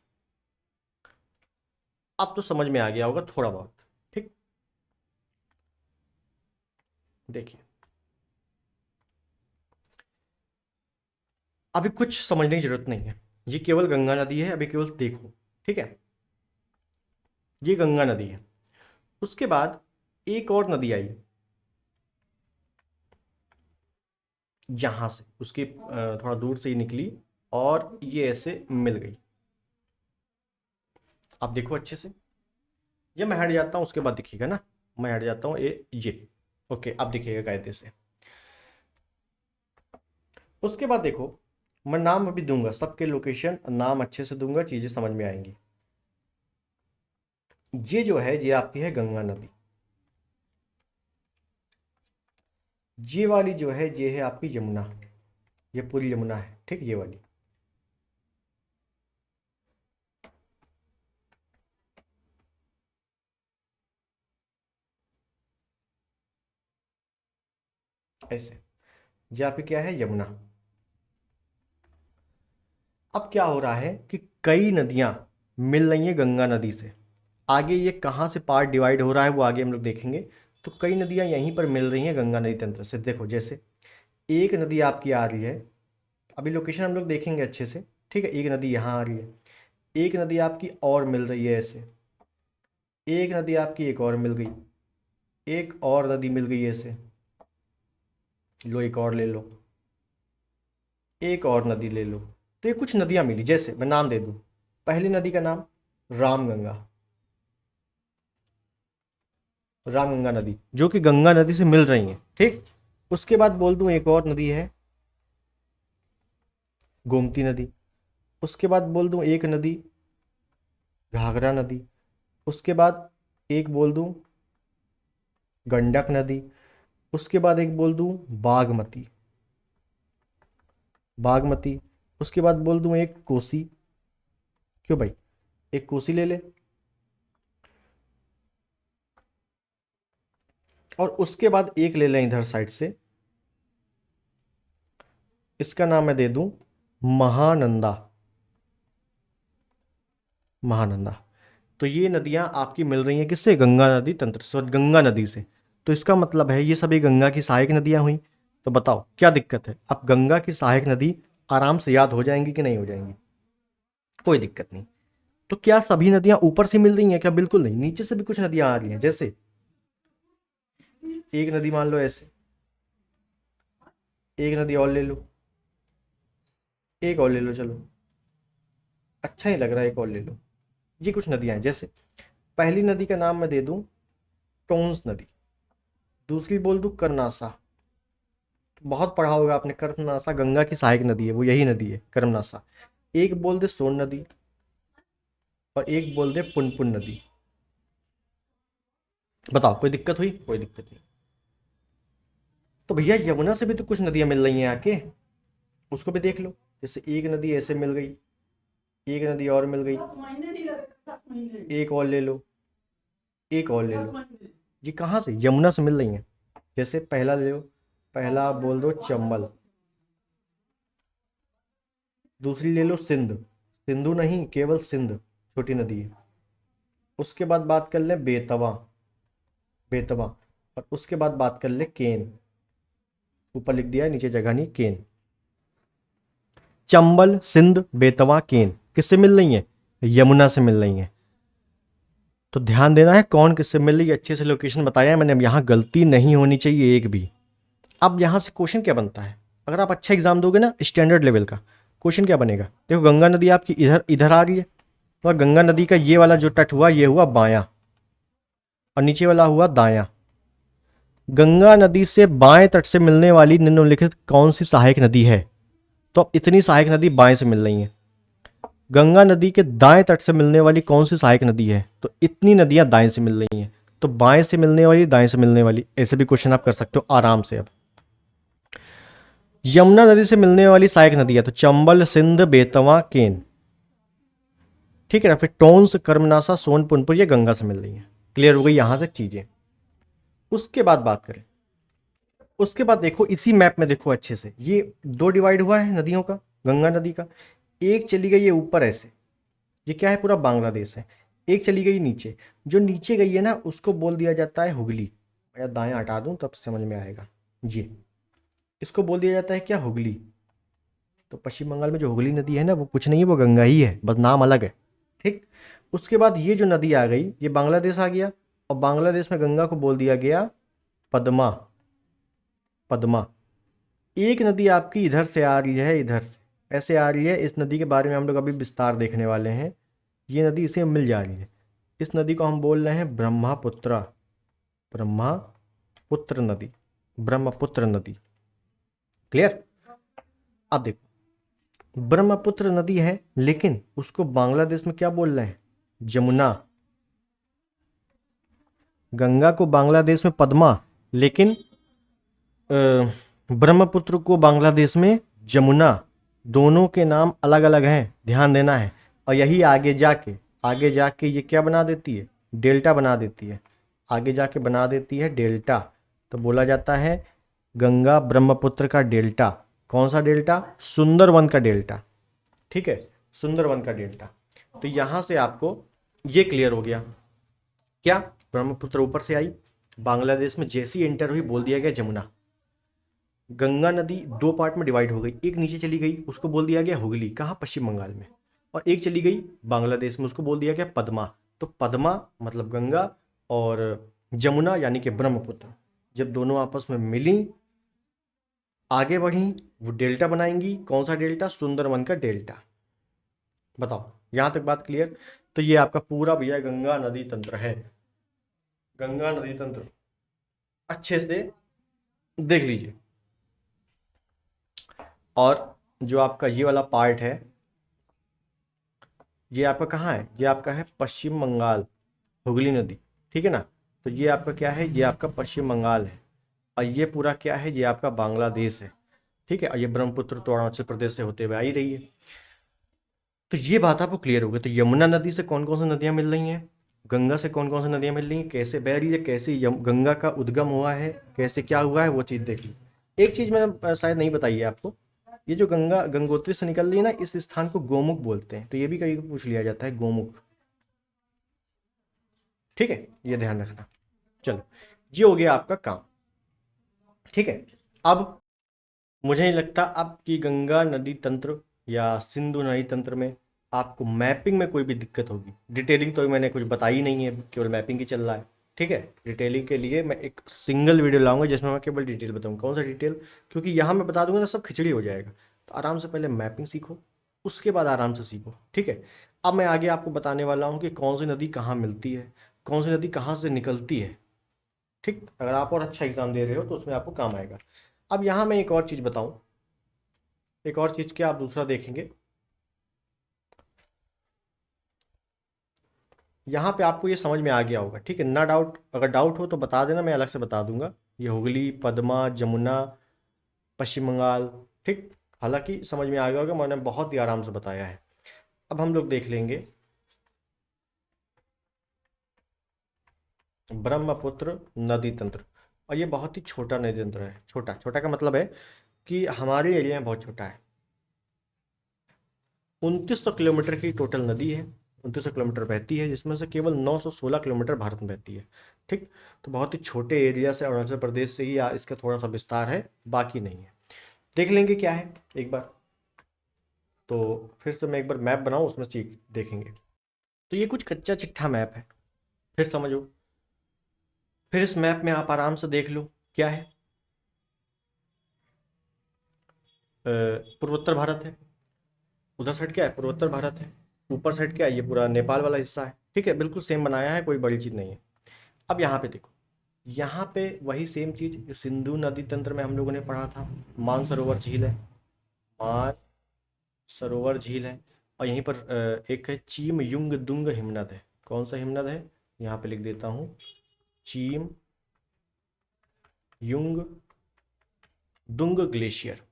अब तो समझ में आ गया होगा थोड़ा बहुत। ठीक, देखिए, अभी कुछ समझने की जरूरत नहीं है, ये केवल गंगा नदी है, अभी केवल देखो। ठीक है, ये गंगा नदी है। उसके बाद एक और नदी आई यहां से, उसकी थोड़ा दूर से ही निकली और ये ऐसे मिल गई। आप देखो अच्छे से, ये मैं हट जाता हूं, उसके बाद दिखेगा ना, मैं हट जाता हूं, ये ओके, अब दिखेगा कायदे से। उसके बाद देखो, मैं नाम अभी दूंगा, सबके लोकेशन नाम अच्छे से दूंगा, चीजें समझ में आएंगी। ये जो है, ये आपकी है गंगा नदी। ये वाली जो है, ये है आपकी यमुना, ये पूरी यमुना है। ठीक, ये वाली, ऐसे, ये आपकी क्या है, यमुना। अब क्या हो रहा है कि कई नदियां मिल रही हैं गंगा नदी से। आगे ये कहाँ से पार्ट डिवाइड हो रहा है वो आगे हम लोग देखेंगे। तो कई नदियां यहीं पर मिल रही हैं गंगा नदी तंत्र से। देखो, जैसे एक नदी आपकी आ रही है, अभी लोकेशन हम लोग देखेंगे अच्छे से। ठीक है, एक नदी यहाँ आ रही है, एक नदी आपकी और मिल रही है ऐसे, एक नदी आपकी एक और मिल गई, एक और नदी मिल गई ऐसे, लो एक और ले लो, एक और नदी ले लो। तो ये कुछ नदियां मिली, जैसे मैं नाम दे दूं, पहली नदी का नाम रामगंगा, रामगंगा नदी, जो कि गंगा नदी से मिल रही है। ठीक, उसके बाद बोल दूं एक और नदी है गोमती नदी, उसके बाद बोल दूं एक नदी घाघरा नदी, उसके बाद एक बोल दूं गंडक नदी, उसके बाद एक बोल दूं बागमती, बागमती, उसके बाद बोल दूं एक कोसी, क्यों भाई, एक कोसी ले ले, और उसके बाद एक ले लें इधर साइड से, इसका नाम मैं दे दूं महानंदा, महानंदा। तो ये नदियां आपकी मिल रही हैं किससे, गंगा नदी तंत्र से, गंगा नदी से। तो इसका मतलब है ये सभी गंगा की सहायक नदियां हुई। तो बताओ क्या दिक्कत है, अब गंगा की सहायक नदी आराम से याद हो जाएंगी कि नहीं हो जाएंगी, कोई दिक्कत नहीं। तो क्या सभी नदियां ऊपर से मिल रही हैं क्या, बिल्कुल नहीं, नीचे से भी कुछ नदियां आ रही हैं। जैसे एक नदी मान लो ऐसे, एक नदी और ले लो, एक और ले लो, चलो अच्छा ही लग रहा है, एक और ले लो। ये कुछ नदियां हैं, जैसे पहली नदी का नाम मैं दे दूं टोंस नदी, दूसरी बोल दूं करनासा, बहुत पढ़ा होगा आपने कर्मनासा, गंगा की सहायक नदी है वो, यही नदी है कर्मनासा। एक बोल दे सोन नदी, और एक बोल दे पुनपुन नदी। बताओ कोई दिक्कत हुई, कोई दिक्कत नहीं। तो भैया यमुना से भी तो कुछ नदियां मिल रही हैं आके, उसको भी देख लो। जैसे एक नदी ऐसे मिल गई, एक नदी और मिल गई, एक और ले लो, एक और ले लो। ये कहाँ से, यमुना से मिल रही हैं। जैसे पहला ले लो, पहला बोल दो चंबल, दूसरी ले लो सिंध, सिंधु नहीं केवल सिंध, छोटी नदी है। उसके बाद बात कर ले बेतवा, बेतवा, और उसके बाद बात कर ले केन, ऊपर लिख दिया है नीचे जगह नहीं, केन। चंबल, सिंध, बेतवा, केन किससे मिल रही हैं, यमुना से मिल रही हैं। तो ध्यान देना है कौन किससे मिल रही है, अच्छे से लोकेशन बताया है मैंने। अब यहाँ गलती नहीं होनी चाहिए एक भी। अब यहाँ से क्वेश्चन क्या बनता है, अगर आप अच्छा एग्जाम दोगे ना स्टैंडर्ड लेवल का, क्वेश्चन क्या बनेगा, देखो गंगा नदी आपकी इधर इधर आ रही है, और गंगा नदी का ये वाला जो तट हुआ ये हुआ बायां, और नीचे वाला हुआ दायां। गंगा नदी से बाएं तट से मिलने वाली निम्नलिखित कौन सी सहायक नदी है। तो अब इतनी सहायक नदी बाएं से मिल रही हैं। गंगा नदी के दाएं तट से मिलने वाली कौन सी सहायक नदी है, तो इतनी नदियां दाएं से मिल रही हैं। तो बाएं से मिलने वाली, दाएं से मिलने वाली, ऐसे भी क्वेश्चन आप कर सकते हो आराम से। अब यमुना नदी से मिलने वाली सहायक नदी है, तो चंबल, सिंध, बेतवा, केन, ठीक है ना। फिर टोंस, कर्मनासा, सोन, पुनपुर, ये गंगा से मिल रही है। क्लियर हो गई यहां तक चीजें। उसके बाद बात करें, उसके बाद देखो इसी मैप में देखो अच्छे से, ये दो डिवाइड हुआ है नदियों का, गंगा नदी का। एक चली गई है ऊपर ऐसे, ये क्या है, पूरा बांग्लादेश है। एक चली गई नीचे, जो नीचे गई है ना उसको बोल दिया जाता है हुगली, या दाएं हटा दूं तब समझ में आएगा। ये इसको बोल दिया जाता है क्या, हुगली। तो पश्चिम बंगाल में जो हुगली नदी है ना वो कुछ नहीं है, वो गंगा ही है, बस नाम अलग है। ठीक। उसके बाद ये जो नदी आ गई ये बांग्लादेश आ गया, और बांग्लादेश में गंगा को बोल दिया गया पद्मा। पद्मा। एक नदी आपकी इधर से आ रही है, इधर से ऐसे आ रही है, इस नदी के बारे में हम लोग अभी विस्तार देखने वाले हैं। ये नदी इसे मिल जा रही है, इस नदी को हम बोल रहे हैं ब्रह्मपुत्र। ब्रह्मपुत्र नदी, ब्रह्मपुत्र नदी। क्लियर। अब देखो ब्रह्मपुत्र नदी है, लेकिन उसको बांग्लादेश में क्या बोल रहे हैं, जमुना। गंगा को बांग्लादेश में पद्मा, लेकिन ब्रह्मपुत्र को बांग्लादेश में जमुना। दोनों के नाम अलग अलग हैं, ध्यान देना है। और यही आगे जाके ये क्या बना देती है, डेल्टा बना देती है। आगे जाके बना देती है डेल्टा। तो बोला जाता है गंगा ब्रह्मपुत्र का डेल्टा। कौन सा डेल्टा, सुंदरवन का डेल्टा। ठीक है, सुंदरवन का डेल्टा। तो यहां से आपको ये क्लियर हो गया क्या, ब्रह्मपुत्र ऊपर से आई, बांग्लादेश में जैसी एंटर हुई बोल दिया गया जमुना। गंगा नदी दो पार्ट में डिवाइड हो गई, एक नीचे चली गई उसको बोल दिया गया हुगली, कहाँ, पश्चिम बंगाल में। और एक चली गई बांग्लादेश में, उसको बोल दिया गया पद्मा। तो पद्मा मतलब गंगा, और जमुना यानी कि ब्रह्मपुत्र, जब दोनों आपस में मिली, आगे बढ़ी, वो डेल्टा बनाएंगी। कौन सा डेल्टा, सुंदरवन का डेल्टा। बताओ यहां तक बात क्लियर। तो ये आपका पूरा भैया गंगा नदी तंत्र है। गंगा नदी तंत्र अच्छे से देख लीजिए। और जो आपका ये वाला पार्ट है, ये आपका कहाँ है, ये आपका है पश्चिम बंगाल, हुगली नदी। ठीक है ना। तो ये आपका क्या है, ये आपका पश्चिम बंगाल है, और ये पूरा क्या है, ये आपका बांग्लादेश है। ठीक है। और ये ब्रह्मपुत्र तो अरुणाचल प्रदेश से होते हुए आ ही रही है। तो ये बात आपको क्लियर हो गई। तो यमुना नदी से कौन कौन सी नदियां मिल रही हैं, गंगा से कौन कौन सी नदियां मिल रही हैं, कैसे बह रही है, कैसे गंगा का उद्गम हुआ है, कैसे क्या हुआ है, वो चीज़ देख ली। एक चीज़ मैंने शायद नहीं बताई है आपको, ये जो गंगा गंगोत्री से निकल रही है ना, इस स्थान को गोमुख बोलते हैं। तो ये भी कभी पूछ लिया जाता है, गोमुख। ठीक है, ये ध्यान रखना। चलो, ये हो गया आपका काम। ठीक है। अब मुझे नहीं लगता आपकी गंगा नदी तंत्र या सिंधु नदी तंत्र में आपको मैपिंग में कोई भी दिक्कत होगी। डिटेलिंग तो मैंने कुछ बताई नहीं है, केवल मैपिंग ही चल रहा है। ठीक है। डिटेलिंग के लिए मैं एक सिंगल वीडियो लाऊंगा जिसमें मैं केवल डिटेल बताऊंगा। कौन सा डिटेल, क्योंकि यहाँ मैं बता दूंगा ना सब खिचड़ी हो जाएगा। तो आराम से पहले मैपिंग सीखो, उसके बाद आराम से सीखो। ठीक है। अब मैं आगे आपको बताने वाला हूँ कि कौन सी नदी कहाँ मिलती है, कौन सी नदी कहाँ से निकलती है। ठीक, अगर आप और अच्छा एग्जाम दे रहे हो तो उसमें आपको काम आएगा। अब यहाँ मैं एक और चीज़ बताऊँ, एक और चीज़ क्या आप दूसरा देखेंगे, यहाँ पे आपको ये समझ में आ गया होगा। ठीक है ना, डाउट, अगर डाउट हो तो बता देना, मैं अलग से बता दूंगा। ये हुगली, पद्मा, जमुना, पश्चिम बंगाल। ठीक, हालांकि समझ में आ गया होगा, मैंने बहुत ही आराम से बताया है। अब हम लोग देख लेंगे ब्रह्मपुत्र नदी तंत्र। और ये बहुत ही छोटा नदी तंत्र है। छोटा छोटा का मतलब है कि हमारे एरिया में बहुत छोटा है। 2900 किलोमीटर की टोटल नदी है, 2900 किलोमीटर बहती है, जिसमें से केवल 916 किलोमीटर भारत में बहती है। ठीक। तो बहुत ही छोटे एरिया से, अरुणाचल प्रदेश से ही इसका थोड़ा सा विस्तार है, बाकी नहीं है। देख लेंगे क्या है एक बार। तो फिर से मैं एक बार मैप बनाऊँ, उसमें चीज देखेंगे। तो ये कुछ कच्चा चिट्ठा मैप है। फिर समझो, फिर इस मैप में आप आराम से देख लो क्या है। पूर्वोत्तर भारत है, उधर साइड क्या है, पूर्वोत्तर भारत है। ऊपर साइड क्या है, ये पूरा नेपाल वाला हिस्सा है। ठीक है, बिल्कुल सेम बनाया है, कोई बड़ी चीज़ नहीं है। अब यहाँ पे देखो, यहाँ पे वही सेम चीज़ जो सिंधु नदी तंत्र में हम लोगों ने पढ़ा था, मानसरोवर झील है। मान सरोवर झील है। और यहीं पर एक है चीम युंग दुंग हिमनद है। कौन सा हिमनद है, यहाँ पे लिख देता हूँ, चीम युंग दुंग ग्लेशियर।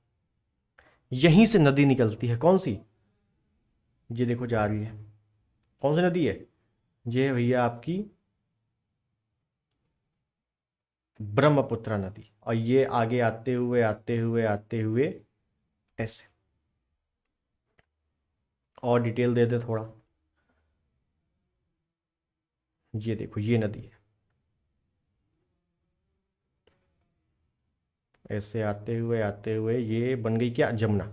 यहीं से नदी निकलती है, कौन सी, ये देखो जा रही है। कौन सी नदी है, ये है भैया आपकी ब्रह्मपुत्र नदी। और ये आगे आते हुए आते हुए आते हुए ऐसे, और डिटेल दे दे थोड़ा, ये देखो ये नदी है, ऐसे आते हुए ये बन गई क्या, जमुना।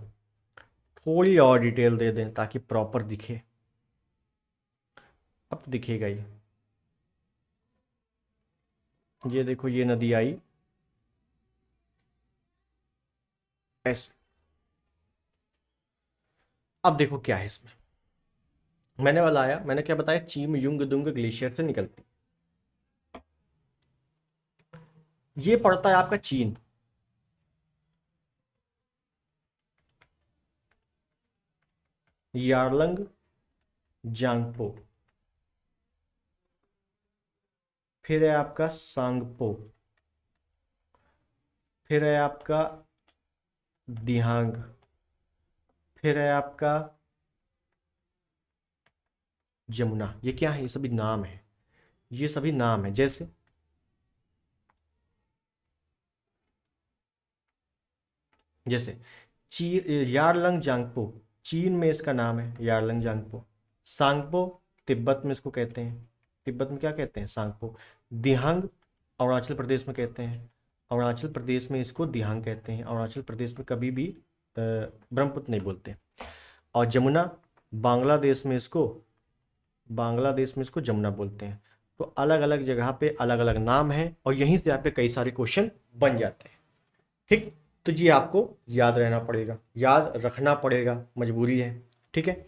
थोड़ी और डिटेल दे दें ताकि प्रॉपर दिखे। अब तो दिखेगा ये देखो ये नदी आई ऐसे। अब देखो क्या है इसमें, मैंने वाला आया, मैंने क्या बताया, चीम युंग दुंग ग्लेशियर से निकलती। ये पड़ता है आपका चीन, यारलंग जांगपो। फिर है आपका सांगपो। फिर है आपका दिहांग। फिर है आपका जमुना। ये क्या है, ये सभी नाम है, ये सभी नाम है। जैसे चीर यारलंग जांगपो, चीन में इसका नाम है यारलंग जांगपो। सांगपो तिब्बत में इसको कहते हैं, तिब्बत में क्या कहते हैं, सांगपो। दिहांग अरुणाचल प्रदेश में कहते हैं, अरुणाचल प्रदेश में इसको दिहांग कहते हैं। अरुणाचल प्रदेश में कभी भी ब्रह्मपुत्र नहीं बोलते। और जमुना बांग्लादेश में इसको जमुना बोलते हैं। तो अलग अलग जगह पे अलग अलग नाम है, और यहीं से आपके कई सारे क्वेश्चन बन जाते हैं। ठीक, तो ये आपको याद रहना पड़ेगा, याद रखना पड़ेगा, मजबूरी है। ठीक है,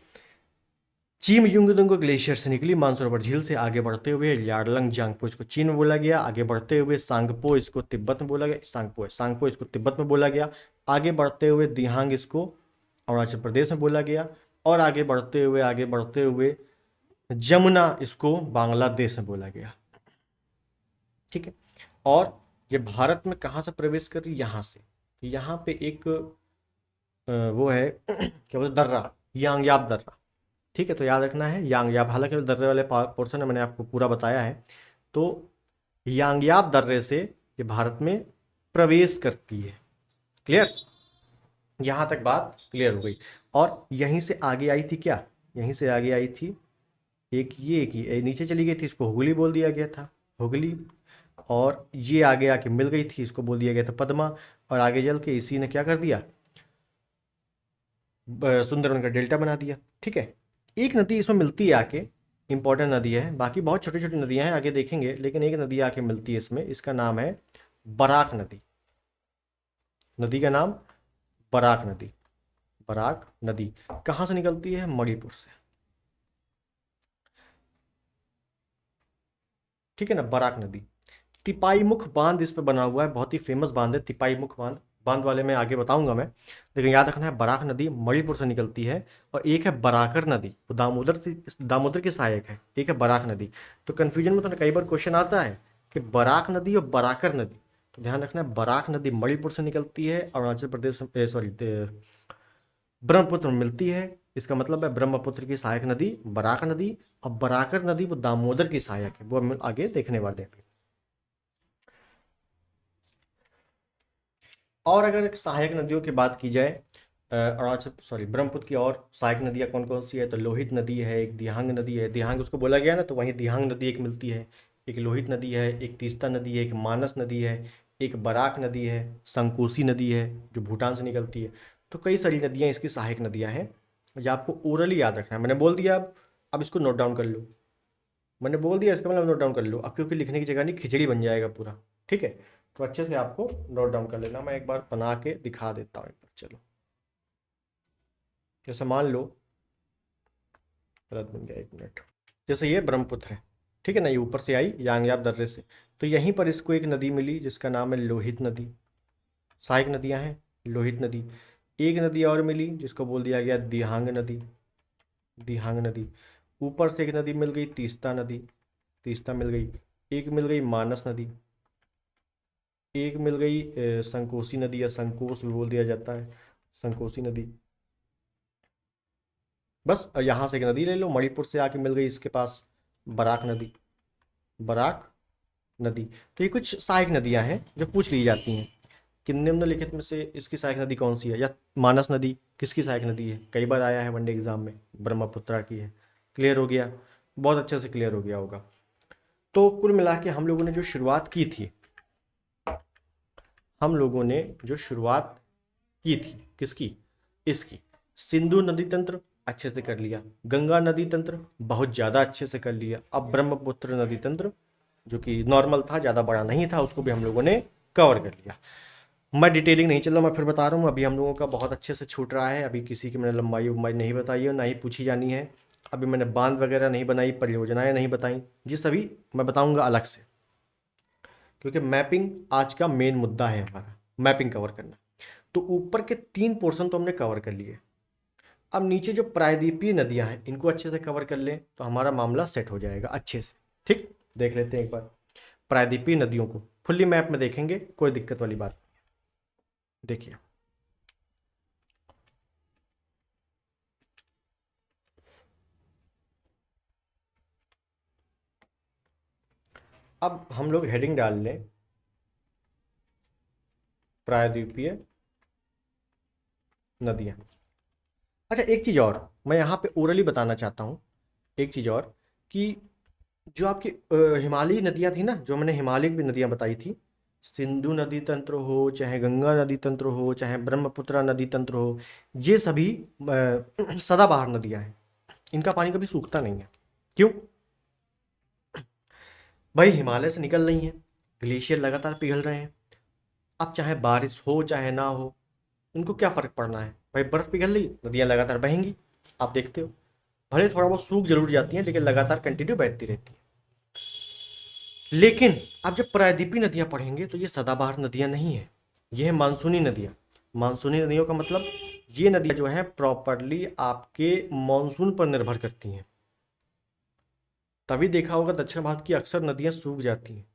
चीम युंगदुंग ग्लेशियर से निकली मानसरोवर झील से आगे बढ़ते हुए यारलंग जांगपो, इसको चीन में बोला गया। आगे बढ़ते हुए सांगपो, इसको तिब्बत में बोला गया, सांगपो है, सांगपो इसको तिब्बत में बोला गया। आगे बढ़ते हुए दिहांग इसको अरुणाचल प्रदेश में बोला गया। और आगे बढ़ते हुए जमुना इसको बांग्लादेश में बोला गया। ठीक है, और ये भारत में कहाँ से प्रवेश करी, यहाँ से। तो यहाँ पे एक वो है क्या बोलते, दर्रा, यांगयाब दर्रा। ठीक है, तो याद रखना है यांगयाब, हालांकि दर्रे वाले पोर्शन में मैंने आपको पूरा बताया है। तो यांगयाब दर्रे से ये भारत में प्रवेश करती है। क्लियर, यहाँ तक बात क्लियर हो गई। और यहीं से आगे आई थी क्या, यहीं से आगे आई थी एक, ये नीचे चली गई थी, इसको हुगली बोल दिया गया था, हुगली। और ये आगे आके मिल गई थी, इसको बोल दिया गया था पद्मा। और आगे चल के इसी ने क्या कर दिया, सुंदरबन का डेल्टा बना दिया। ठीक है, एक नदी इसमें मिलती है आके, इंपॉर्टेंट नदी है, बाकी बहुत छोटी छोटी नदियां हैं आगे देखेंगे, लेकिन एक नदी आके मिलती है इसमें, इसका नाम है बराक नदी। नदी का नाम बराक नदी। बराक नदी कहाँ से निकलती है, मणिपुर से। ठीक है ना, बराक नदी। तिपाई मुख बांध इस पे बना हुआ है, बहुत ही फेमस बांध है तिपाई मुख बांध। बांध वाले में आगे बताऊंगा मैं, लेकिन याद रखना है बराक नदी मणिपुर से निकलती है। और एक है बराकर नदी, वो दामोदर की सहायक है। एक है बराक नदी। तो कंफ्यूजन में तो कई बार क्वेश्चन आता है कि बराक नदी और बराकर नदी, तो ध्यान रखना है बराक नदी मणिपुर से निकलती है, अरुणाचल प्रदेश, सॉरी, ब्रह्मपुत्र में मिलती है। इसका मतलब है ब्रह्मपुत्र की सहायक नदी बराक नदी, और बराकर नदी वो दामोदर की सहायक है, वो हम आगे देखने वाले हैं। और अगर सहायक नदियों की बात की जाए, अरुणाचल सॉरी ब्रह्मपुत्र की और सहायक नदियाँ कौन कौन सी है, तो लोहित नदी है, एक दिहांग नदी है, दिहांग उसको बोला गया ना, तो वहीं दिहांग नदी एक मिलती है। एक लोहित नदी है, एक तीस्ता नदी है, एक मानस नदी है, एक बराक नदी है, संकोसी नदी है जो भूटान से निकलती है। तो कई सारी नदियाँ इसकी सहायक नदियाँ हैं, जो आपको ओरली याद रखना है, मैंने बोल दिया। अब इसको नोट डाउन कर लो। मैंने बोल दिया, इसका मतलब नोट डाउन कर लो अब, क्योंकि लिखने की जगह नहीं खिचड़ी बन जाएगा पूरा। ठीक है, तो अच्छे से आपको नोट डाउन कर लेना। मैं एक बार बना के दिखा देता हूँ एक बार, चलो। जैसे मान लो, गलत बन गया, एक मिनट। जैसे ये ब्रह्मपुत्र है, ठीक है ना, ये ऊपर से आई यांगयाब दर्रे से, तो यहीं पर इसको एक नदी मिली जिसका नाम है लोहित नदी। सहायक नदियां हैं, लोहित नदी। एक नदी और मिली जिसको बोल दिया गया दिहांग नदी, दिहांग नदी। ऊपर से एक नदी मिल गई तीस्ता नदी, तीस्ता मिल गई। एक मिल गई मानस नदी। एक मिल गई संकोसी नदी, या संकोस भी बोल दिया जाता है, संकोसी नदी। बस यहाँ से एक नदी ले लो, मणिपुर से आके मिल गई इसके पास बराक नदी, बराक नदी। तो ये कुछ सहायक नदियाँ हैं जो पूछ ली जाती हैं कि निम्नलिखित में से इसकी सहायक नदी कौन सी है, या मानस नदी किसकी सहायक नदी है। कई बार आया है वनडे एग्जाम में, ब्रह्मपुत्रा की है। क्लियर हो गया, बहुत अच्छे से क्लियर हो गया होगा। तो कुल मिला के हम लोगों ने जो शुरुआत की थी, हम लोगों ने जो शुरुआत की थी किसकी, इसकी। सिंधु नदी तंत्र अच्छे से कर लिया, गंगा नदी तंत्र बहुत ज़्यादा अच्छे से कर लिया। अब ब्रह्मपुत्र नदी तंत्र जो कि नॉर्मल था, ज़्यादा बड़ा नहीं था, उसको भी हम लोगों ने कवर कर लिया। मैं डिटेलिंग नहीं चल रहा, मैं फिर बता रहा हूँ, अभी हम लोगों का बहुत अच्छे से छूट रहा है। अभी किसी की मैंने लंबाई उम्बाई नहीं बताई है, ना ही पूछी जानी है। अभी मैंने बांध वगैरह नहीं बनाई, परियोजनाएं नहीं बताई, ये सभी मैं बताऊंगा अलग से, क्योंकि मैपिंग आज का मेन मुद्दा है हमारा, मैपिंग कवर करना। तो ऊपर के 3 पोर्शन तो हमने कवर कर लिए। अब नीचे जो प्रायद्वीपीय नदियां हैं इनको अच्छे से कवर कर लें तो हमारा मामला सेट हो जाएगा अच्छे से। ठीक, देख लेते हैं एक बार प्रायद्वीपीय नदियों को फुल्ली मैप में देखेंगे, कोई दिक्कत वाली बात नहीं। देखिए, अब हम लोग हेडिंग डाल लें प्रायद्वीपीय नदियां। अच्छा, एक चीज़ और मैं यहाँ पे ओरली बताना चाहता हूँ, एक चीज़ और, कि जो आपकी हिमालयी नदियाँ थी ना, जो मैंने हिमालय की नदियाँ बताई थी, सिंधु नदी तंत्र हो, चाहे गंगा नदी तंत्र हो, चाहे ब्रह्मपुत्रा नदी तंत्र हो, ये सभी सदाबहार नदियाँ हैं। इनका पानी कभी सूखता नहीं है। क्यों? भाई हिमालय से निकल रही हैं, ग्लेशियर लगातार पिघल रहे हैं। अब चाहे बारिश हो चाहे ना हो, उनको क्या फर्क पड़ना है। भाई बर्फ पिघल रही, नदियाँ लगातार बहेंगी, आप देखते हो। भले थोड़ा बहुत सूख जरूर जाती हैं, लेकिन लगातार कंटिन्यू बहती रहती है। लेकिन आप जब प्रायद्वीपीय नदियाँ पढ़ेंगे तो ये सदाबहार नदियाँ नहीं है, ये है मानसूनी नदियाँ। मानसूनी नदियों का मतलब ये नदियाँ जो हैं प्रॉपरली आपके मानसून पर निर्भर करती हैं। तभी देखा होगा दक्षिण भारत की अक्सर नदियाँ सूख जाती हैं,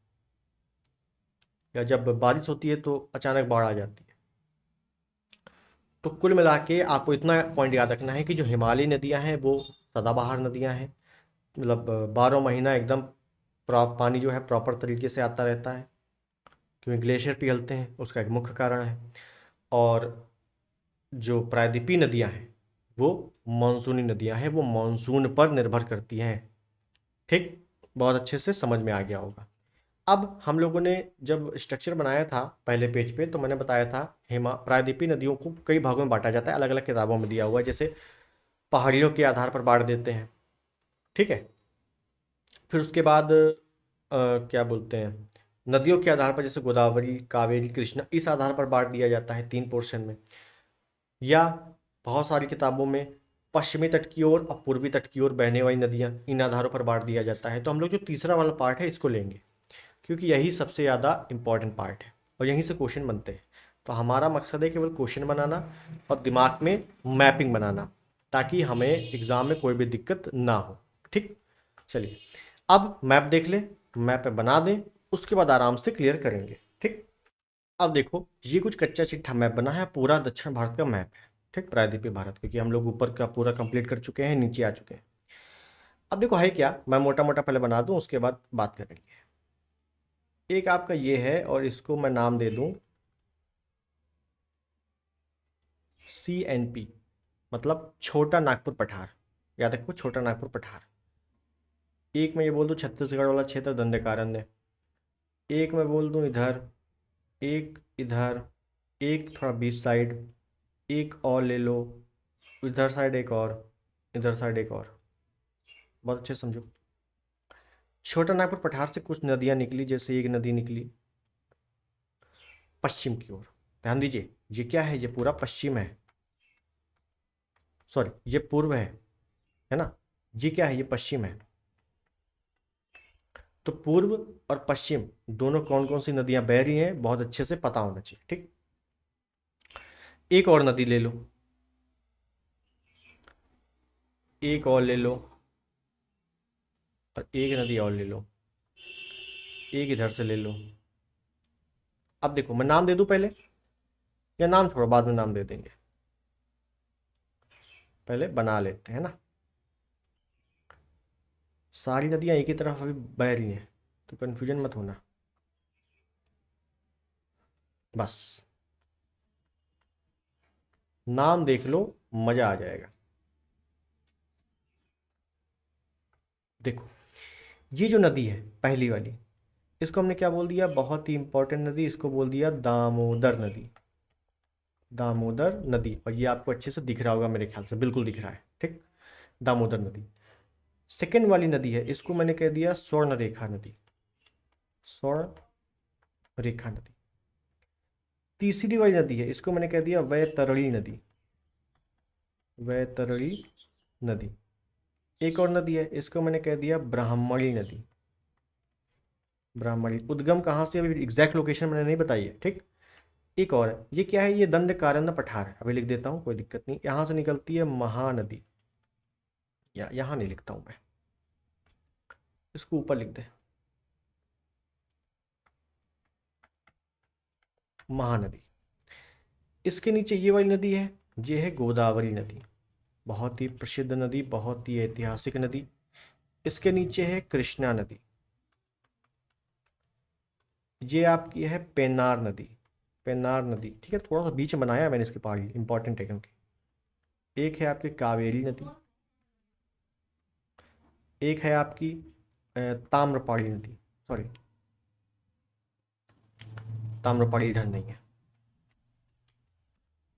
या जब बारिश होती है तो अचानक बाढ़ आ जाती है। तो कुल मिला के आपको इतना पॉइंट याद रखना है कि जो हिमालयी नदियाँ हैं वो सदाबहार नदियाँ हैं, मतलब 12 महीना एकदम पानी जो है प्रॉपर तरीके से आता रहता है, क्योंकि ग्लेशियर पिघलते हैं, उसका एक मुख्य कारण है। और जो प्रायद्वीपीय नदियाँ हैं वो मानसूनी नदियाँ हैं, वो मानसून पर निर्भर करती हैं। ठीक, बहुत अच्छे से समझ में आ गया होगा। अब हम लोगों ने जब स्ट्रक्चर बनाया था पहले पेज पे, तो मैंने बताया था हिमा प्रायद्वीपीय नदियों को कई भागों में बांटा जाता है, अलग अलग किताबों में दिया हुआ है। जैसे पहाड़ियों के आधार पर बांट देते हैं, ठीक है। फिर उसके बाद क्या बोलते हैं, नदियों के आधार पर, जैसे गोदावरी कावेरी कृष्णा, इस आधार पर बांट दिया जाता है 3 पोर्शन में। या बहुत सारी किताबों में पश्चिमी तट की ओर और पूर्वी तट की ओर बहने वाली नदियाँ, इन आधारों पर बांट दिया जाता है। तो हम लोग जो तीसरा वाला पार्ट है इसको लेंगे, क्योंकि यही सबसे ज़्यादा इम्पॉर्टेंट पार्ट है और यहीं से क्वेश्चन बनते हैं। तो हमारा मकसद है केवल क्वेश्चन बनाना और दिमाग में मैपिंग बनाना, ताकि हमें एग्ज़ाम में कोई भी दिक्कत ना हो। ठीक, चलिए अब मैप देख लें, मैप बना दें, उसके बाद आराम से क्लियर करेंगे। ठीक, अब देखो ये कुछ कच्चा चिट्ठा मैप बना है, पूरा दक्षिण भारत का मैप है। ठीक, प्रायद्वीपीय भारत, क्योंकि हम लोग ऊपर का पूरा कंप्लीट कर चुके हैं, नीचे आ चुके हैं। अब देखो है क्या, मैं मोटा मोटा पहले बना दूं, उसके बाद बात करेंगे। एक आपका ये है, और इसको मैं नाम दे दूं CNP, मतलब छोटा नागपुर पठार। याद रखो, छोटा नागपुर पठार। एक मैं ये बोल दूं छत्तीसगढ़ वाला क्षेत्र दंडकारण्य। एक मैं बोल दूं इधर, एक इधर, एक थोड़ा बीच साइड, एक और ले लो, इधर साइड एक और, इधर साइड एक और। बहुत अच्छे से समझो। छोटा नागपुर पठार से कुछ नदियां निकली, जैसे एक नदी निकली पश्चिम की ओर। ध्यान दीजिए, ये क्या है, ये पूरा पश्चिम है, सॉरी ये पूर्व है ना, ये क्या है, ये पश्चिम है। तो पूर्व और पश्चिम दोनों कौन कौन सी नदियां बह रही हैं बहुत अच्छे से पता होना चाहिए, ठीक। एक और नदी ले लो, एक और ले लो, और एक नदी और ले लो, एक इधर से ले लो। अब देखो, मैं नाम दे दूं पहले, या नाम थोड़ा बाद में नाम दे देंगे, पहले बना लेते हैं ना। सारी नदियां एक ही तरफ अभी बह रही हैं, तो कन्फ्यूजन मत होना, बस नाम देख लो, मजा आ जाएगा। देखो, ये जो नदी है पहली वाली, इसको हमने क्या बोल दिया, बहुत ही इंपॉर्टेंट नदी, इसको बोल दिया दामोदर नदी। दामोदर नदी, और ये आपको अच्छे से दिख रहा होगा मेरे ख्याल से, बिल्कुल दिख रहा है, ठीक। दामोदर नदी। सेकेंड वाली नदी है, इसको मैंने कह दिया स्वर्ण रेखा नदी, स्वर्ण रेखा नदी। तीसरी वाली नदी है, इसको मैंने कह दिया वैतरणी नदी, वैतरणी नदी। एक और नदी है, इसको मैंने कह दिया ब्राह्मणी नदी, ब्राह्मणी। उद्गम कहाँ से, अभी एग्जैक्ट लोकेशन मैंने नहीं बताई है, ठीक। एक और है, ये क्या है, ये दंड कारण्य पठार है, अभी लिख देता हूँ, कोई दिक्कत नहीं। यहाँ से निकलती है महानदी, या यहाँ नहीं लिखता हूँ मैं, इसको ऊपर लिख दे, महानदी। इसके नीचे ये वाली नदी है, ये है गोदावरी नदी, बहुत ही प्रसिद्ध नदी, बहुत ही ऐतिहासिक नदी। इसके नीचे है कृष्णा नदी, ये आपकी है पेन्नार नदी, पेन्नार नदी, ठीक है। थोड़ा सा बीच में बनाया है मैंने इसके पहाड़ी, इंपॉर्टेंट है क्योंकि। एक है आपकी कावेरी नदी, एक है आपकी ताम्रपाणी नदी, सॉरी ताम्रपाणी इधर नहीं है।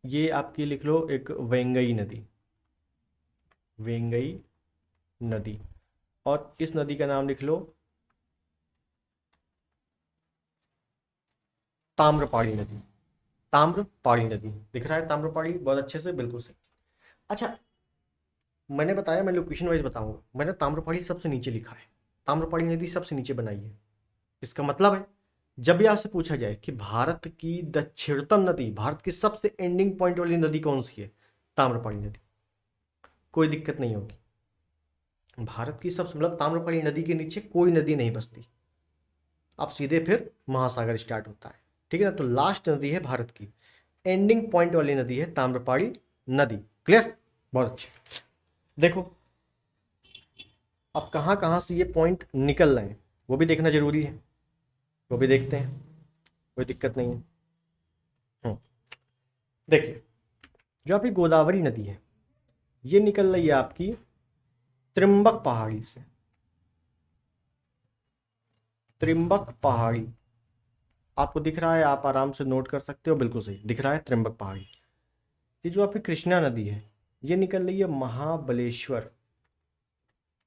ये आपकी लिख लो एक वेंगई नदी, वेंगई नदी। और इस नदी का नाम लिख लो ताम्रपाणी नदी, ताम्रपाणी नदी। दिख रहा है ताम्रपाणी बहुत अच्छे से, बिल्कुल सही। अच्छा, मैंने बताया मैं लोकेशन वाइज बताऊंगा, मैंने ताम्रपाणी सबसे नीचे लिखा है, ताम्रपाणी नदी सबसे नीचे बनाई है। इसका मतलब है, जब भी आपसे पूछा जाए कि भारत की दक्षिणतम नदी, भारत की सबसे एंडिंग पॉइंट वाली नदी कौन सी है, ताम्रपाणी नदी, कोई दिक्कत नहीं होगी। भारत की सबसे, मतलब ताम्रपाणी नदी के नीचे कोई नदी नहीं बसती, अब सीधे फिर महासागर स्टार्ट होता है, ठीक है ना। तो लास्ट नदी है भारत की, एंडिंग पॉइंट वाली नदी है ताम्रपाणी नदी। क्लियर, बहुत अच्छे। देखो, अब कहाँ कहाँ से ये पॉइंट निकल रहे हैं वो भी देखना जरूरी है, वो भी देखते हैं, कोई दिक्कत नहीं है। देखिए, जो आपकी गोदावरी नदी है, ये निकल रही है आपकी त्रिम्बक पहाड़ी से, त्रिम्बक पहाड़ी आपको दिख रहा है, आप आराम से नोट कर सकते हो, बिल्कुल सही दिख रहा है त्रिम्बक पहाड़ी। ये जो आपकी कृष्णा नदी है, ये निकल रही है महाबलेश्वर,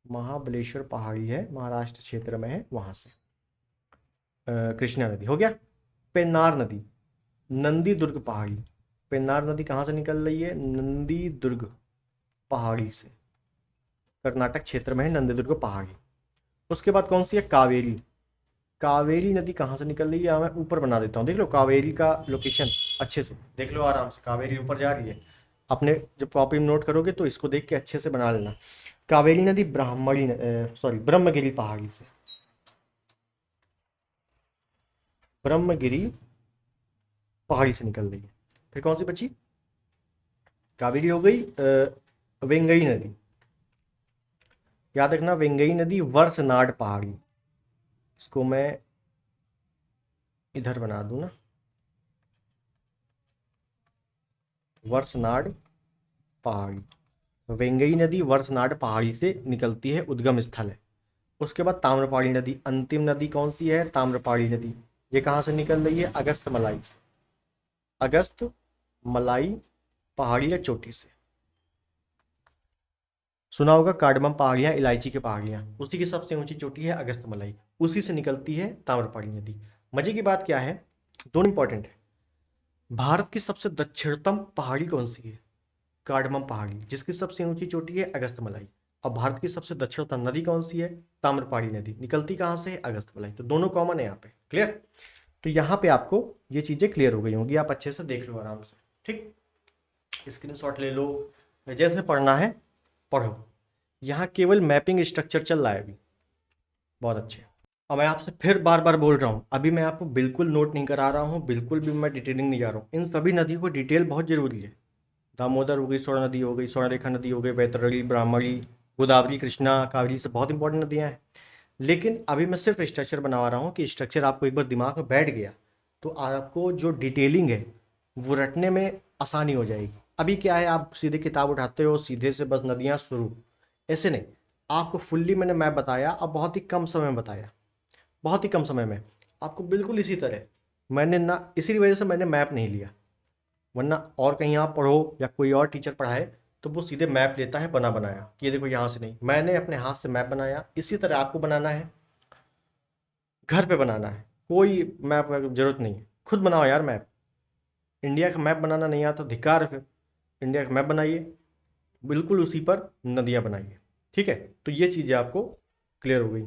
महाबलेश्वर पहाड़ी है, महाराष्ट्र क्षेत्र में है, वहां से कृष्णा नदी हो गया। पेन्नार नदी, नंदी दुर्ग पहाड़ी, पेन्नार नदी कहाँ से निकल रही है, नंदी दुर्ग पहाड़ी से, कर्नाटक क्षेत्र में है नंदी दुर्ग पहाड़ी। उसके बाद कौन सी है, कावेरी, कावेरी नदी कहाँ से निकल रही है, मैं ऊपर बना देता हूँ, देख लो कावेरी का लोकेशन अच्छे से देख लो आराम से, कावेरी ऊपर जा रही है। अपने जब कॉपी में नोट करोगे तो इसको देख के अच्छे से बना लेना। कावेरी नदी ब्राह्मणी, सॉरी ब्रह्मगिरी पहाड़ी से, ब्रह्मगिरी पहाड़ी से निकल रही है। फिर कौन सी बची, कावेरी हो गई, वेंगई नदी, याद रखना वेंगई नदी वर्षनाड पहाड़ी, इसको मैं इधर बना दूं ना, वर्षनाड पहाड़ी, वेंगई नदी वर्षनाड पहाड़ी से निकलती है, उद्गम स्थल है। उसके बाद ताम्रपाणी नदी, अंतिम नदी कौन सी है, ताम्रपाणी नदी। ये कहाँ से निकल रही है, अगस्त मलाई से, अगस्त मलाई पहाड़ी या चोटी से। सुना होगा कार्डमम पहाड़ियाँ, इलायची की पहाड़ियाँ, उसी की सबसे ऊंची चोटी है अगस्त्यमलाई, उसी से निकलती है ताम्रपाणी नदी। मजे की बात क्या है, दोनों इंपॉर्टेंट है। भारत की सबसे दक्षिणतम पहाड़ी कौन सी है? कार्डमम पहाड़ी, जिसकी सबसे ऊंची चोटी है अगस्त्यमलाई। और भारत की सबसे दक्षिणतम नदी कौन सी है? ताम्रपाणी नदी। निकलती कहाँ से है? अगस्त्यमलाई। तो दोनों कॉमन है यहाँ पे। क्लियर? तो यहाँ पे आपको ये चीजें क्लियर हो गई होंगी, आप अच्छे से देख लो आराम से। ठीक, स्क्रीनशॉट ले लो, जैसे पढ़ना है पढ़ो। यहाँ केवल मैपिंग स्ट्रक्चर चल रहा है अभी। बहुत अच्छे। और मैं आपसे फिर बार बार बोल रहा हूँ, अभी मैं आपको बिल्कुल नोट नहीं करा रहा हूँ, बिल्कुल भी मैं डिटेलिंग नहीं जा रहा हूँ। इन सभी नदियों को डिटेल बहुत जरूरी है। दामोदर हो गई, स्वर्ण नदी हो गई, स्वर्णरेखा नदी हो गई, वैतरणी, ब्राह्मणी, गोदावरी, कृष्णा, कावेरी, से बहुत इंपॉर्टेंट नदियाँ हैं। लेकिन अभी मैं सिर्फ स्ट्रक्चर बना रहा हूँ कि स्ट्रक्चर आपको एक बार दिमाग में बैठ गया तो आपको जो डिटेलिंग है वो रटने में आसानी हो जाएगी। अभी क्या है, आप सीधे किताब उठाते हो, सीधे से बस नदियाँ शुरू, ऐसे नहीं। आपको फुल्ली मैंने मैप बताया और बहुत ही कम समय में बताया, बहुत ही कम समय में। आपको बिल्कुल इसी तरह मैंने ना, इसी वजह से मैंने मैप नहीं लिया, वरना और कहीं आप पढ़ो या कोई और टीचर पढ़ाए तो वो सीधे मैप लेता है बना बनाया कि ये देखो यहाँ से। नहीं, मैंने अपने हाथ से मैप बनाया, इसी तरह आपको बनाना है, घर पे बनाना है। कोई मैप की जरूरत नहीं है, खुद बनाओ यार मैप। इंडिया का मैप बनाना नहीं आता धिक्कार है फिर। इंडिया का मैप बनाइए, बिल्कुल उसी पर नदियाँ बनाइए। ठीक है, तो ये चीज़ें आपको क्लियर हो गई।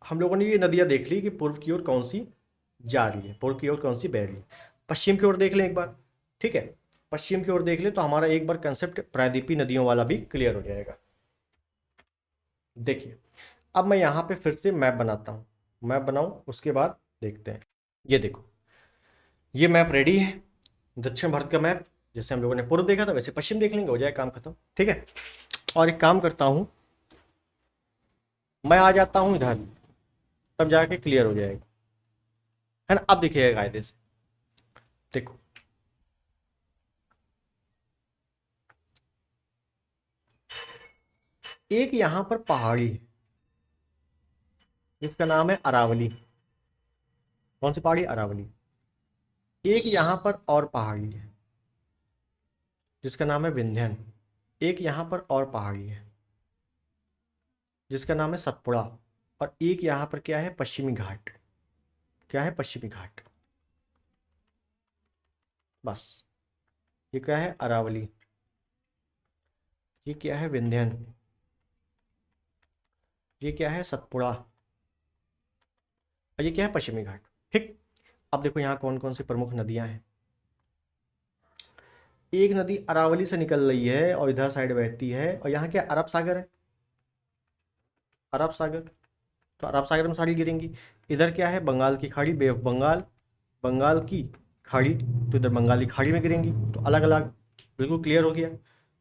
हम लोगों ने ये नदियाँ देख ली कि पूर्व की ओर कौन सी जा रही है, पूर्व की ओर कौन सी बह रही है। पश्चिम की ओर देख लें एक बार। ठीक है, पश्चिम की ओर देख लें तो हमारा एक बार कंसेप्ट प्रायद्वीपीय नदियों वाला भी क्लियर हो जाएगा। देखिए, अब मैं यहाँ पे फिर से मैप बनाता हूँ, मैप बनाऊँ उसके बाद देखते हैं। ये देखो, ये मैप रेडी है, दक्षिण भारत का मैप। जैसे हम लोगों ने पूर्व देखा था वैसे पश्चिम देख लेंगे, हो जाए काम खत्म। ठीक है, और एक काम करता हूँ, मैं आ जाता हूँ इधर, तब जाके क्लियर हो जाएगा, है ना। अब देखिएगा कायदे से, देखो एक यहाँ पर पहाड़ी है जिसका नाम है अरावली। कौन सी पहाड़ी? अरावली। एक यहाँ पर और पहाड़ी है जिसका नाम है विंध्यन। एक यहाँ पर और पहाड़ी है जिसका नाम है सतपुड़ा। और एक यहाँ पर क्या है? पश्चिमी घाट। क्या है? पश्चिमी घाट। बस, ये क्या है? अरावली। ये क्या है? विंध्यन। ये क्या है? सतपुड़ा। और ये क्या है? पश्चिमी घाट। ठीक, अब देखो यहाँ कौन कौन सी प्रमुख नदियां हैं। एक नदी अरावली से निकल रही है और इधर साइड बहती है, और यहाँ क्या? अरब सागर है, अरब सागर। तो अरब सागर में सारी गिरेंगी। इधर क्या है? बंगाल की खाड़ी, बे ऑफ बंगाल, बंगाल की खाड़ी। तो इधर बंगाली खाड़ी में गिरेंगी, तो अलग अलग। बिल्कुल क्लियर हो गया।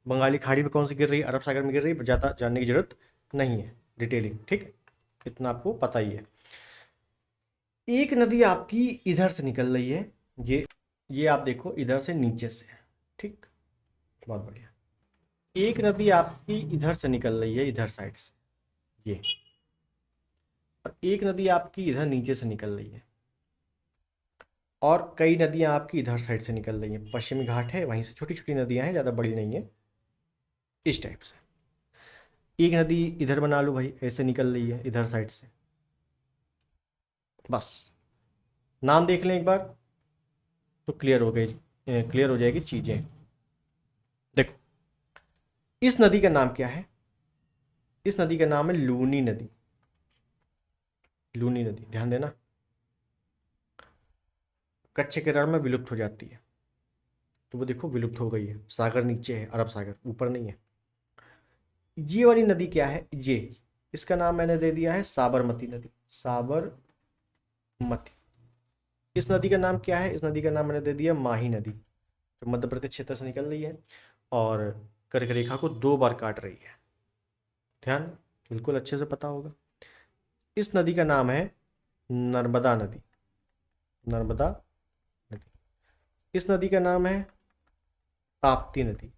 बंगाली खाड़ी में कौन सी गिर रही है? अरब सागर में गिर रही है, ज़्यादा जानने की जरूरत नहीं है, डिटेलिंग। ठीक है, इतना आपको पता ही है। एक नदी आपकी इधर से निकल रही है, ये आप देखो इधर से नीचे से। ठीक, बहुत बढ़िया। एक नदी आपकी इधर से निकल रही है, इधर साइड से ये। और एक नदी आपकी इधर नीचे से निकल रही है। और कई नदियां आपकी इधर साइड से निकल रही हैं। पश्चिमी घाट है, वहीं से छोटी छोटी नदियां हैं, ज़्यादा बड़ी नहीं है, इस टाइप से। एक नदी इधर बना लो भाई, ऐसे निकल रही है इधर साइड से। बस, नाम देख लें एक बार तो क्लियर हो गई, क्लियर हो जाएगी चीज़ें। देखो, इस नदी का नाम क्या है? इस नदी का नाम है लूनी नदी। लूनी नदी, ध्यान देना, कच्छ के रण में विलुप्त हो जाती है। तो वो देखो विलुप्त हो गई है, सागर नीचे है, अरब सागर ऊपर नहीं है। ये वाली नदी क्या है? ये, इसका नाम मैंने दे दिया है साबरमती नदी। साबरमती। इस नदी का नाम क्या है? इस नदी का नाम मैंने दे दिया माही नदी, जो मध्य प्रदेश क्षेत्र से निकल रही है और कर्क रेखा को 2 बार काट रही है। ध्यान, बिल्कुल अच्छे से पता होगा। इस नदी का नाम है नर्मदा नदी। नर्मदा नदी। इस नदी का नाम है ताप्ती नदी।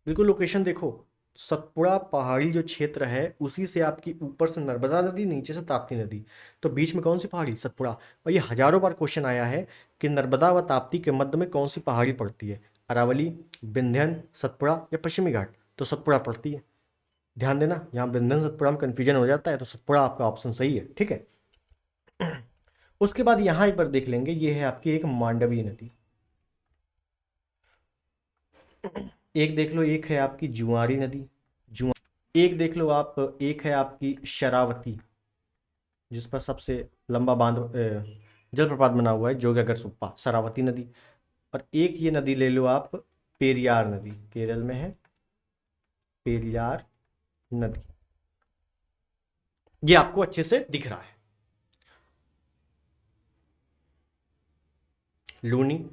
बिल्कुल लोकेशन देखो, सतपुड़ा पहाड़ी जो क्षेत्र है उसी से आपकी ऊपर से नर्मदा नदी, नीचे से ताप्ती नदी। तो बीच में कौन सी पहाड़ी? सतपुड़ा। और ये हजारों बार क्वेश्चन आया है कि नर्मदा व ताप्ती के मध्य में कौन सी पहाड़ी पड़ती है? अरावली, विंध्यन, सतपुड़ा या पश्चिमी घाट? तो सतपुड़ा पड़ती है। ध्यान देना, यहाँ बंधन सतपुड़ा में कन्फ्यूजन हो जाता है, तो सतपुड़ा आपका ऑप्शन सही है। ठीक है। उसके बाद यहाँ एक बार देख लेंगे, ये है आपकी एक मांडवी नदी। एक देख लो, एक है आपकी जुआरी नदी, एक देख लो आप, एक है आपकी शरावती, जिस पर सबसे लंबा बांध जलप्रपात बना हुआ है, जोगियागर सुप्पा, शरावती नदी। और एक ये नदी ले लो आप, पेरियार नदी, केरल में है पेरियार नदी। ये आपको अच्छे से दिख रहा है। लूनी,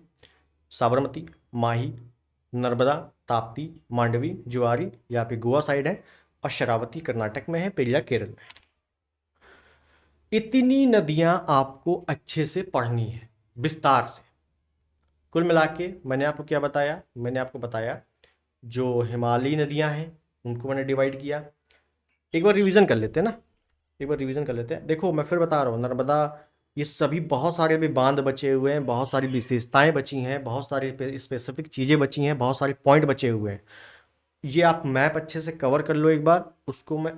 साबरमती, माही, नर्मदा, ताप्ती, मांडवी, जुआरी, यहाँ पे गोवा साइड है, और शरावती कर्नाटक में है, पेरियार केरल में है। इतनी नदियां आपको अच्छे से पढ़नी है विस्तार से। कुल मिला के मैंने आपको क्या बताया, मैंने आपको बताया जो हिमालयी नदियां हैं उनको मैंने डिवाइड किया। एक बार रिवीजन कर लेते हैं ना, एक बार रिवीजन कर लेते हैं। देखो मैं फिर बता रहा हूँ, नर्मदा, ये सभी बहुत सारे भी बांध बचे हुए हैं, बहुत सारी विशेषताएं बची हैं, बहुत सारी स्पेसिफिक चीज़ें बची हैं, बहुत सारे पॉइंट बचे हुए हैं। ये आप मैप अच्छे से कवर कर लो एक बार, उसको मैं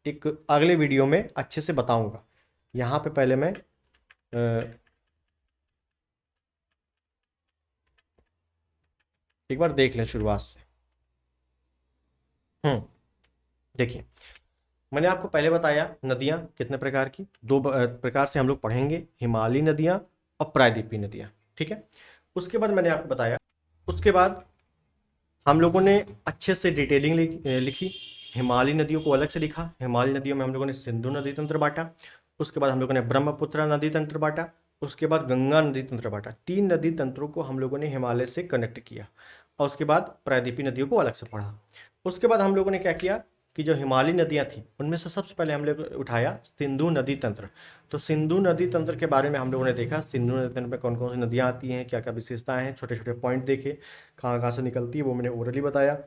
एक अगले वीडियो में अच्छे से बताऊंगा। यहाँ पे पहले मैं एक बार देख लें शुरुआत से। देखिए, मैंने आपको पहले बताया नदियाँ कितने प्रकार की, दो प्रकार से हम लोग पढ़ेंगे, हिमालयी नदियाँ और प्रायद्वीपीय नदियाँ। ठीक है। उसके बाद मैंने आपको बताया, उसके बाद हम लोगों ने अच्छे से डिटेलिंग लिखी, हिमालयी नदियों को अलग से लिखा। हिमालयी नदियों में हम लोगों ने सिंधु नदी तंत्र बांटा, उसके बाद हम लोगों ने ब्रह्मपुत्र नदी तंत्र बांटा, उसके बाद गंगा नदी तंत्र बांटा। 3 नदी तंत्रों को हम लोगों ने हिमालय से कनेक्ट किया, और उसके बाद प्रायद्वीपीय नदियों को अलग से पढ़ा। उसके बाद हम लोगों ने क्या किया कि जो हिमालयी नदियाँ थी उनमें से सबसे पहले हम लोग उठाया सिंधु नदी तंत्र। तो सिंधु नदी तंत्र के बारे में हम लोगों ने देखा, सिंधु नदी तंत्र में कौन कौन सी नदियाँ आती हैं, क्या क्या विशेषताएं हैं, छोटे छोटे पॉइंट देखे, कहाँ कहाँ से निकलती है, वो मैंने ओरली बताया।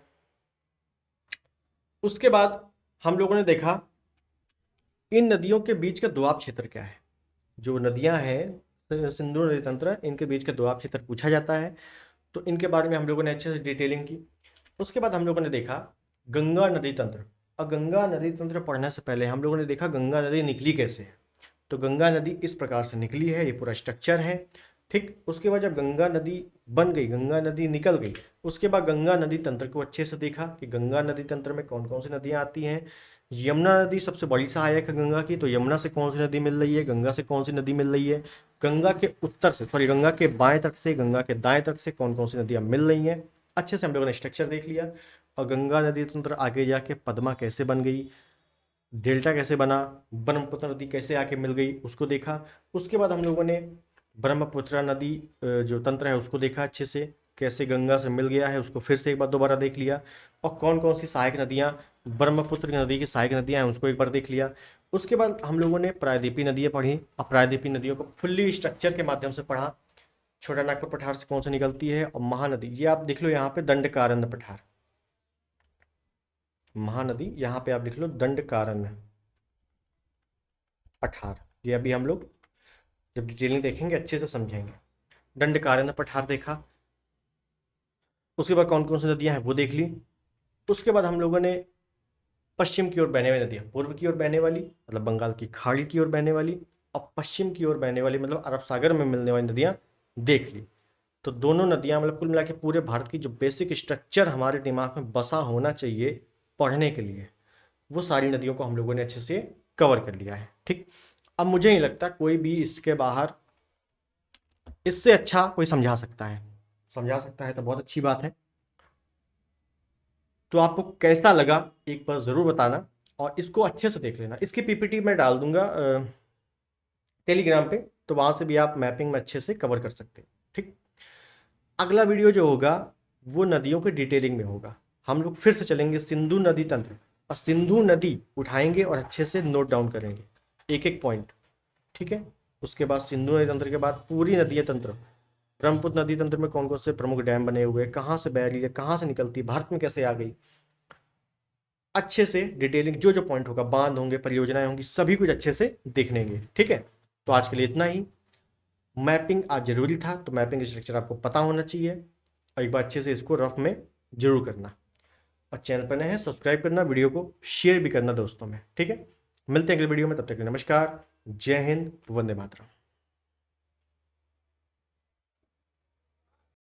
उसके बाद हम लोगों ने देखा इन नदियों के बीच का दोआब क्षेत्र क्या है। जो नदियाँ हैं सिंधु नदी तंत्र, इनके बीच का दोआब क्षेत्र पूछा जाता है, तो इनके बारे में हम लोगों ने अच्छे से डिटेलिंग की। उसके बाद हम लोगों ने देखा गंगा नदी तंत्र। और गंगा नदी तंत्र पढ़ने से पहले हम लोगों ने देखा गंगा नदी निकली कैसे है। तो गंगा नदी इस प्रकार से निकली है, ये पूरा स्ट्रक्चर है। ठीक। उसके बाद जब गंगा नदी बन गई, गंगा नदी निकल गई, उसके बाद गंगा नदी तंत्र को अच्छे से देखा कि गंगा नदी तंत्र में कौन कौन सी नदियाँ आती हैं। यमुना नदी सबसे बड़ी सहायक है गंगा की, तो यमुना से कौन सी नदी मिल रही है, गंगा से कौन सी नदी मिल रही है, गंगा के उत्तर से, सॉरी गंगा के बाएं तट से, गंगा के दाएं तट से कौन कौन सी नदियाँ मिल रही हैं। अच्छे से हम लोगों ने स्ट्रक्चर देख लिया। और गंगा नदी तंत्र आगे जाके पद्मा कैसे बन गई, डेल्टा कैसे बना, ब्रह्मपुत्र नदी कैसे आके मिल गई, उसको देखा। उसके बाद हम लोगों ने ब्रह्मपुत्र नदी जो तंत्र है उसको देखा अच्छे से, कैसे गंगा से मिल गया है, उसको फिर से एक बार दोबारा देख लिया। और कौन कौन सी सहायक नदियाँ, ब्रह्मपुत्र नदी की सहायक नदियाँ हैं, उसको एक बार देख लिया। उसके बाद हम लोगों ने प्रायद्वीपीय नदियाँ पढ़ी, और प्रायद्वीपीय नदियों को फुल्ली स्ट्रक्चर के माध्यम से पढ़ा। छोटा नागपुर पठार से कौन सी निकलती है, और महानदी, ये आप देख लो यहाँ पे दंडकारण्य पठार, महानदी, यहाँ पे आप लिख लो दंडकारण्य पठार। ये अभी हम लोग जब डिटेलिंग देखेंगे अच्छे से समझेंगे। दंडकारण्य पठार देखा। उसके बाद कौन कौन सी नदियां हैं वो देख ली। उसके बाद हम लोगों ने पश्चिम की ओर बहने वाली नदियां, पूर्व की ओर बहने वाली मतलब बंगाल की खाड़ी की ओर बहने वाली, और पश्चिम की ओर बहने वाली मतलब अरब सागर में मिलने वाली नदियां देख ली। तो दोनों नदियां मतलब कुल मिला के पूरे भारत की जो बेसिक स्ट्रक्चर हमारे दिमाग में बसा होना चाहिए पढ़ने के लिए, वो सारी नदियों को हम लोगों ने अच्छे से कवर कर लिया है। ठीक। अब मुझे नहीं लगता कोई भी इसके बाहर इससे अच्छा कोई समझा सकता है, समझा सकता है तो बहुत अच्छी बात है। तो आपको कैसा लगा एक बार ज़रूर बताना, और इसको अच्छे से देख लेना। इसकी पीपीटी मैं डाल दूंगा टेलीग्राम पे, तो वहाँ से भी आप मैपिंग में अच्छे से कवर कर सकते हैं। ठीक। अगला वीडियो जो होगा वो नदियों के डिटेलिंग में होगा। हम लोग फिर से चलेंगे सिंधु नदी तंत्र, और सिंधु नदी उठाएंगे और अच्छे से नोट डाउन करेंगे एक एक पॉइंट। ठीक है। उसके बाद सिंधु नदी तंत्र के बाद पूरी नदी तंत्र, ब्रह्मपुत्र नदी तंत्र में कौन कौन से प्रमुख डैम बने हुए हैं, कहाँ से बह रही है, कहाँ से निकलती है, भारत में कैसे आ गई, अच्छे से डिटेलिंग, जो जो पॉइंट होगा, बांध होंगे, परियोजनाएं होंगी, सभी कुछ अच्छे से देख लेंगे। ठीक है। तो आज के लिए इतना ही। मैपिंग आज जरूरी था, तो मैपिंग स्ट्रक्चर आपको पता होना चाहिए, और एक बार अच्छे से इसको रफ में जरूर करना। और चैनल पर नए हैं सब्सक्राइब करना, वीडियो को शेयर भी करना दोस्तों में। ठीक है, मिलते हैं अगले वीडियो में, तब तक के लिए नमस्कार, जय हिंद, वंदे मातरम।